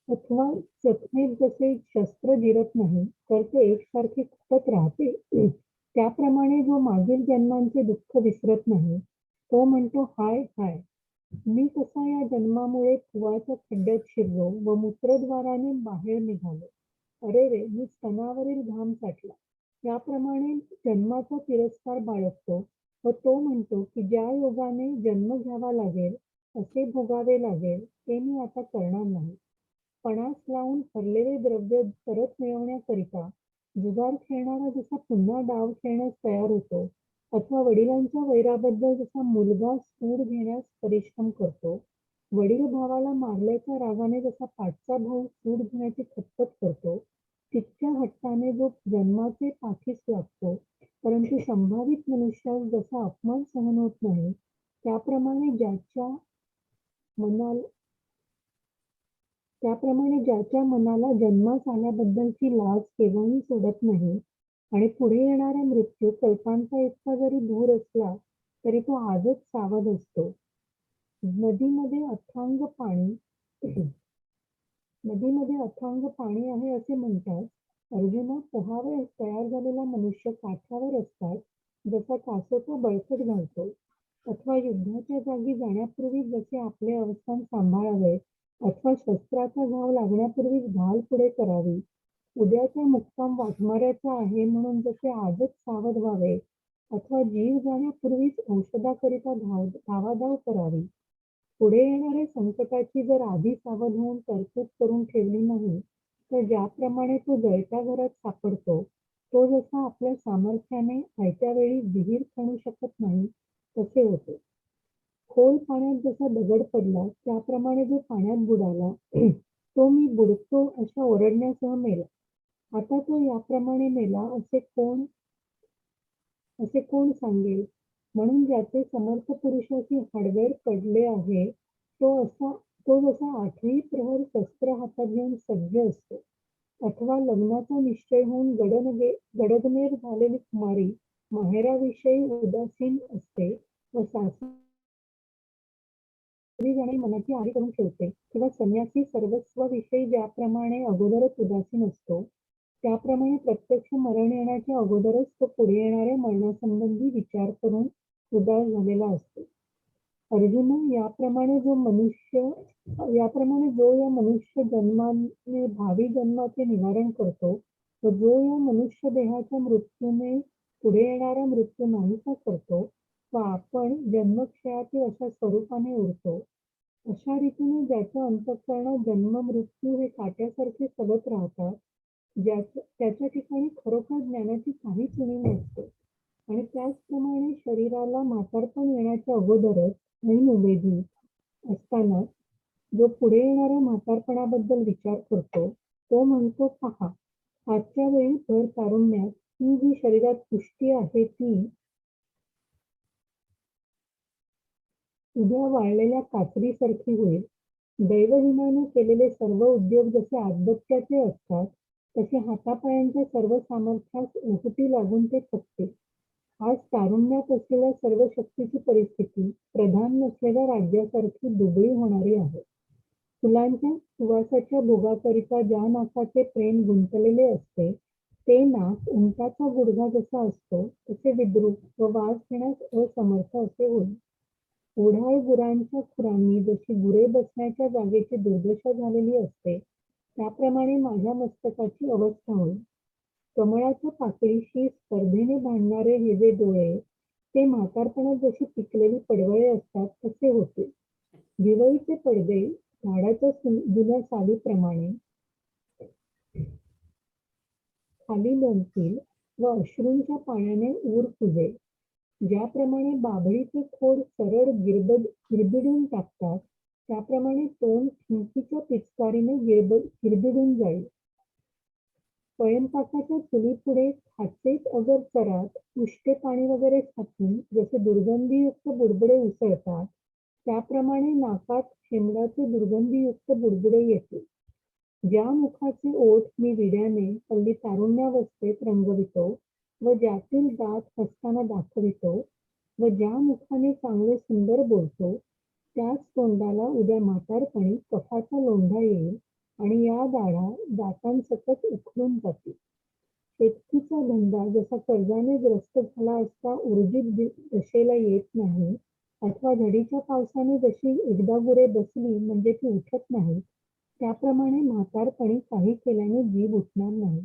अथवा जखमेत जसे शस्त्र जिरत नाही, तर ते एकसारखे खुपत राहते. त्याप्रमाणे जो मागील जन्मांचे दुःख विसरत नाही, तो म्हणतो, हाय हाय, मी कसा या जन्मामुळे कुवाच्या खड्ड्यात शिरलो व मूत्रद्वाराने बाहेर निघालो. अरे रे, मी स्तनावरील घाम साठला. याप्रमाणे जन्माचा तिरस्कार बाळगतो व तो म्हणतो की ज्या योगाने जन्म घ्यावा लागेल, असे भोगावे लागेल, ते मी आता करणार नाही. पणास लावून हरलेले द्रव्य परत मिळवण्याकरिता जुगार खेळणारा जसा पुन्हा डाव खेळण्यास तयार होतो, अथवा वडिलांच्या वैराबद्दल जसा मुलगा सूड घेण्यास परिश्रम करतो, वडील भावाला मारल्याच्या रागाने जसा पाठचा भाऊ सूड घेण्याची खटपट करतो, तितक्या हट्टाने जो जन्माचे पाठीस लागतो, परंतु संभावित मनुष्यास जसा अपमान सहन होत नाही, त्याप्रमाणे ज्याच्या मनाला जन्मास आल्याबद्दलची लाज केव्हाही सोडत नाही आणि पुढे येणारा मृत्यू कल्पांचा इतका जरी दूर असला तरी तो आजच सावध असतो. नदीमध्ये अथांग पाणी आहे असे म्हणतात. अर्जुना, पोहावयास तयार झालेला मनुष्य काठावर असतात जसा कासव बळकट घालतो, अथवा युद्धाच्या जागी जाण्यापूर्वी जसे आपले अवस्थान सांभाळावे, अथवा शस्त्राचा घाव लागण्यापूर्वीच ढाल पुढे करावी, उद्याचा मुक्काम वाटमाऱ्याचा आहे म्हणून जसे आजच सावध व्हावे, अथवा जीव जाण्यापूर्वीच औषधाकरिता धावाधाव करावी. पुढे येणाऱ्या संकटाची जर आधी सावध होऊन तरतूद करून ठेवली नाही, तर ज्याप्रमाणे तो जळत्या घरात सापडतो, तो जसा आपल्या सामर्थ्याने आयत्या वेळी विहीर खणू शकत नाही, तसे होते. खोल पाण्यात जसा दगड पडला, त्याप्रमाणे जो पाण्यात बुडाला, तो मी बुडतो अशा ओरडण्यासह मेला. आता तो याप्रमाणे मेला असे कोण सांगेल? म्हणून ज्याचे समर्थ पुरुषाची हाडवेर पडले आहे, तो जसा 8वी प्रहर शस्त्र हातात घेऊन सज्ज असतो, अथवा लग्नाचा निश्चय होऊन गडगमेर झालेली कुमारी माहेराविषयी उदासीन असते व जाणे मनाची आरी करून ठेवते, किंवा संन्यासी सर्वस्वाविषयी ज्याप्रमाणे अगोदरच उदासीन असतो, त्याप्रमाणे प्रत्यक्ष मरण येण्याच्या अगोदरच तो पुढे येणाऱ्या मरणासंबंधी विचार करून उदास झालेला असतो. अर्जुना, याप्रमाणे जो या मनुष्य जन्माने भावी जन्माचे निवारण करतो व जो या मनुष्य देहाच्या मृत्यूने पुढे येणारा मृत्यू नाहीसा करतो व आपण जन्मक्षयातील अशा स्वरूपाने उरतो, अशा रीतीने ज्याच्या अंतःकरणात जन्म मृत्यू हे काट्यासारखे सलत राहतात, त्याच्या ठिकाणी खरोखर ज्ञानाची काहीच उणीव नसते. आणि त्याचप्रमाणे शरीराला म्हातारपण येण्याच्या अगोदरच ऐन उमेदीत असताना जो पुढे येणाऱ्या म्हातारपणाबद्दल विचार करतो, तो म्हणतो, पहा, आजच्या वेळी भर तारुण्यात ही जी शरीरात पुष्टी आहे ती उद्या वाळलेल्या काचरीसारखी होईल. दैवहीनाने केलेले सर्व उद्योग जसे आदबत्त्याचे असतात, तसे हातापायांच्या सर्व सामर्थ्यास ओहटी लागून ते थकते. आज तारुण्यात असलेल्या सर्व शक्तीची परिस्थिती प्रधान नसलेल्या राज्यासारखी दुबळी होणारी आहे. फुलांच्या सुवासाच्या भोगाकरिता ज्या नाकाचे प्रेम गुंतलेले असते, ते नाक उंटाचा गुडघा जसा असतो तसे विद्रूप व वास घेण्यास असमर्थ असे होईल. ओढाळ गुरांच्या खुरांनी जशी गुरे बसण्याच्या जागेची दुर्दशा झालेली असते, त्याप्रमाणे माझ्या मस्तकाची अवस्था होईल. कमळाच्या पाकळीशी स्पर्धेने भांडणारे हे जे डोळे, ते म्हातारपणात जशी पिकलेली पडवळे असतात तसे होते. दिवाळीचे पडदे झाडाच्या जुन्या सालीप्रमाणे खाली लोंबतील व अश्रूंच्या पाण्याने ऊर कुजेल. ज्याप्रमाणे बाभळीचे खोड सरळ गिरबिडून टाकतात, त्याप्रमाणे तोंड खिंकीच्या पिचकारीने गिरबिडून जाईल. स्वयंपाकाच्या चुलीपुढे खाचेत अगर चरात उष्टे पाणी वगैरे साचून जसे दुर्गंधीयुक्त बुडबुडे उसळतात, त्याप्रमाणे नाकात शेंबडाचे दुर्गंधीयुक्त बुडबुडे येते. ज्या मुखाचे ओठ मी विड्याने हल्ली तारुण्यावस्थेत रंगवितो व ज्यातील दात हसताना दाखवितो व ज्या मुखाने चांगले सुंदर बोलतो, त्याच तोंडाला उद्या म्हातारपणी कफाचा लोंढा येईल आणि या दाढा दातांसकट उखडून जातील. शेतकीचा धंदा जसा कर्जाने ग्रस्त झाला असता उर्जित दशेला येत नाही, अथवा झडीच्या पावसाने जशी एकदा गुरे बसली म्हणजे ती उठत नाही, त्याप्रमाणे म्हातारपणी काही केल्याने जीभ उठणार नाही.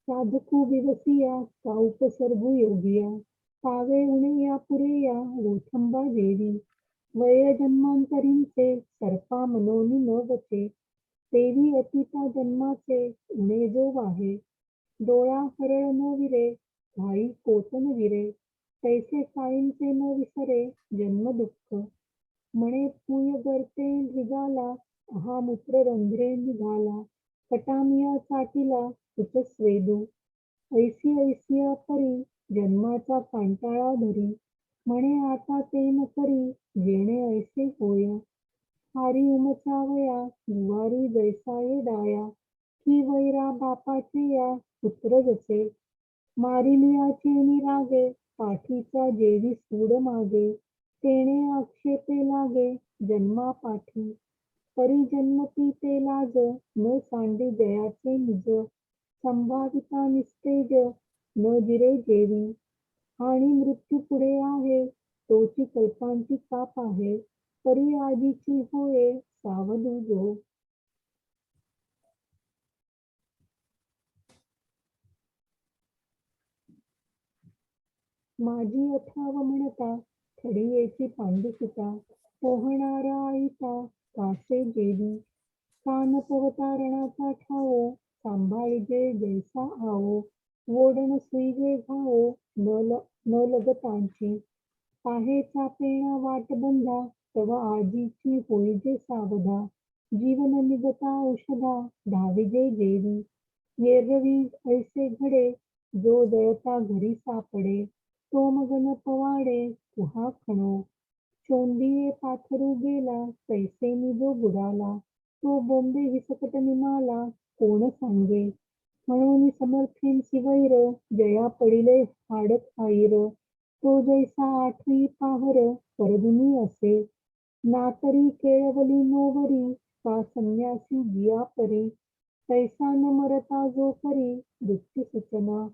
साधकू विवसिया का उपसर्गू योगिया, पावे उणे या पुरे या गोठंबा देवी, वय जन्मांतरींचे सर्पा मनोनी न वचे, तेवी अतिता जन्माचे उणे जो वाहे, डोळा हरळ न विरे घाई कोतन विरे, तैसे काळींचे न विसरे जन्म दुःख, म्हणे पूय गर्ते निघाला हा मूत्र रंध्रे निघाला, कटामिया चाटीला कुच स्वेदू, ऐसी ऐसिया परी जन्माचा कांटाळा धरी, म्हणे आता ते न करी जेणे ऐसे होय, हारी उमचावया गुवारी जैसाये डाया, की वैरा बापाचे या पुत्र जसे, मारिलियाचे निरागे पाठीचा जेवी सूड मागे, तेणे आक्षेपे लागे जन्मा पाठी, परिजन्मती ते लाज न सांडे जयाचे निज, संभाविता निस्तेज न जिरे जेवी, आणि मृत्यू पुढे आहे तोची कल्पांची काप आहे, परी आजीची होय सावधू जो. माझी अथाव म्हणता थडियेची पांडुसुता, पोहणारा आईचा कासे जेवी, कान पवतारणाचा ठावो सांभाळिजे जैसा आवो, वोडण सुईजे घावो न लगतांची, पाहे चापेणा वाट बंधा तव आजीची होईजे सावधा, जीवन निगता औषधा धाविजे जेवी, येरवी ऐसे घडे जो जळता घरी सापडे, तो मग न पवाडे कुहा खणो, चोंदिये पाथरू गेला तैसेनी जो बुडाला, तो बोंबे हिसकट निमाला कोण सांगे, म्हणून समर्थेंसी वैर जया पडिले हाड खाईर, तो जैसा आठवी पाहर परदुनी असे, नातरी केळवली नोवरी का संन्यासी जिया परी, तैसा न मरता जो करी वृत्ती सूचना,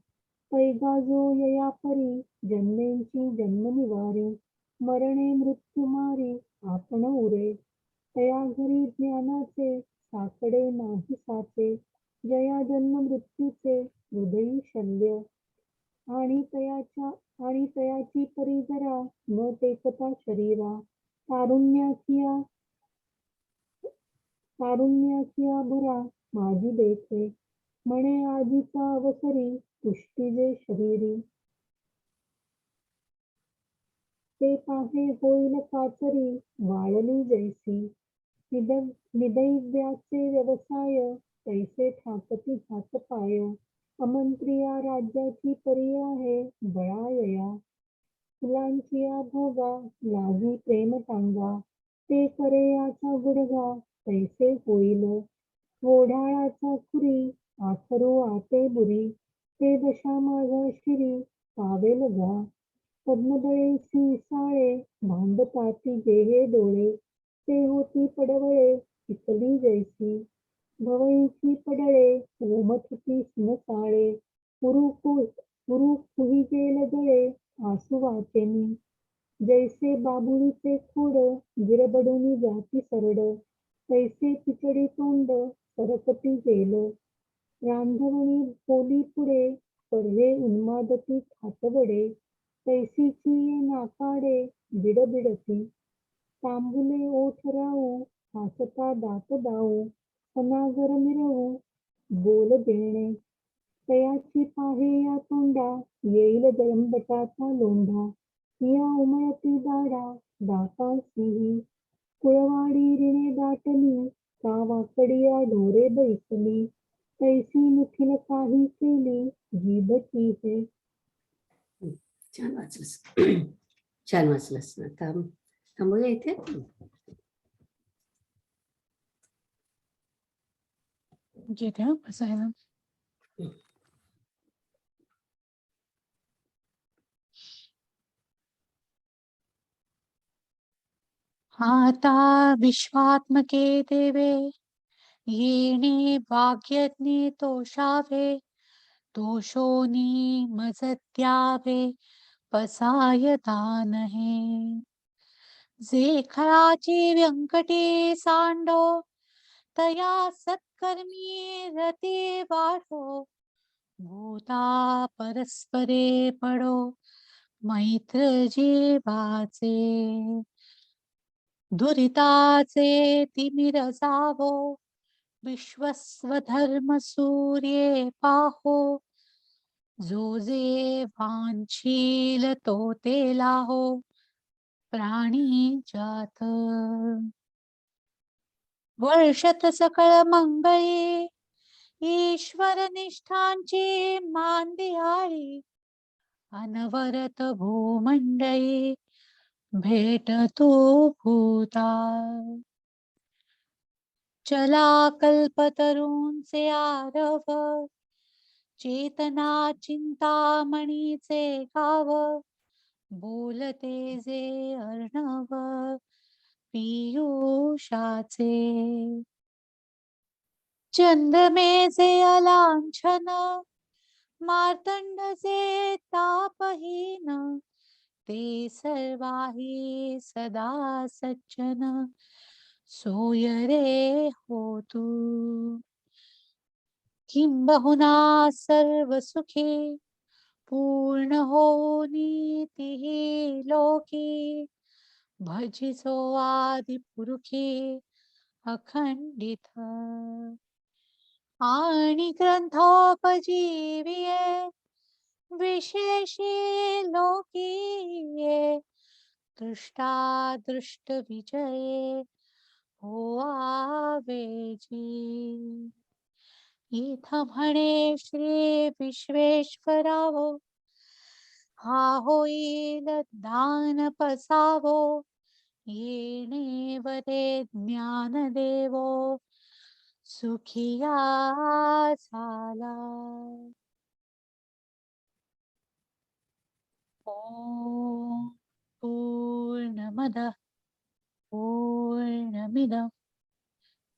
पैगा जो यया परी जन्मेंची जन्म निवारी, मरणे मृत्यू मारी आपण उरे, तया घरी ज्ञानाचे साकडे नाही साचे, जया जन्म मृत्यूचे हृदयी शल्य, आणि तयाची परी जरा न टेकता शरीरा, तारुण्याकिया भरा माझी देखे, म्हणे आजीचा अवसरी पुष्टीजे शरीरी, ते पाहे होईल काचरी वाळली जैसी, निदैव्याचे व्यवसाय तैसे ठाकती हातपाय, अमंत्रिया राज्याची परी आहे बळायया, फुलांचिया भोगा लागी प्रेम टांगा, ते करे याचा गुडघा तैसे होईल, ओढाळाचा खुरी आखरू आते बुरी, ते दशा माझा शिरी पावेल गा, पद्मदळेसी साळे भांडताती गेहे डोळे, ते होती पडवळे पिकली जैसी, भवईची पडळे ओमथती सिनसाळे, उरू कुही गळे आसू वाचेनी, जैसे बाभुळीचे खोड गिरबडूनी जाती सरड, तैसे पिचडी तोंड सरकती गेल, रांधवणी बोली पुढे पर्हे उन्मादती खातवडे, तैसीची ये नाकाडे बिडबिडती, तांबुले ओठ राऊ हसता दात दाऊ, अनागर मिरवू बोल देणे तयाची पाहे या तोंडा येईल जळंबटाचा लोंढा या उमळती दाडा दातांशीही कुळवाडी रिणे दाटली कावाकडिया ढोरे बैसली तैसी मुखील काही केली जीभची हे. छान वाचलंस. छान वाचलंस. आता थांबूया इथे. कसं आहे ना. आता विश्वात्मके देवे येणे वाग्यज्ञे तोषावे दोषोनी मजत्यावे पसाय दानहे जे खराची व्यंकटे सांडो तया सत्कर्मी रते वाढो भूता परस्परे पडो मैत्र जीवाचे दुरिताचे तिमिर जावो विश्वस्वधर्म सूर्ये पाहो जो जे वांछील तो ते लाहो प्राणी जात वर्षत सकळ मंगळे ईश्वर निष्ठांची मांदियाळी अनवरत भूमंडळी भेटतो भूता चला कल्पतरूंचे आरव चेतना चिंतामणीचे गाव बोलते जे अर्णव पियुषाचे चंद्रमेचे अलांछन मार्तंडचे तापहीन ते सर्वाही सदा सज्जन सोय रे होतु किंबहुना सर्व सुखी पूर्ण होनीतिही लोकी भजिसो आदि पुरुषी अखंडित आणि ग्रंथोपजीविये विशेषी लोकीये दृष्टा दृष्ट विजये हो आवेजी इथ म्हणे श्री विश्वेश्वरावो हा होईल दान पसावो येणे वरे ज्ञान देवो सुखिया झाला. ओम पूर्णमदः पूर्णमिदं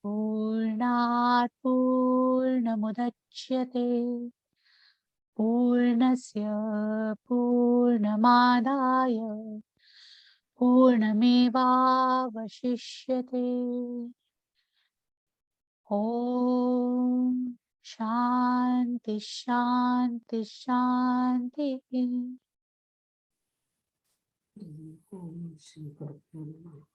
पूर्णात् पूर्णमुदच्यते पूर्णस्य पूर्णमादाय पूर्णमेवावशिष्यते. ओम शांति शांति शांति. ओम श्री गुरुभ्यो नमः.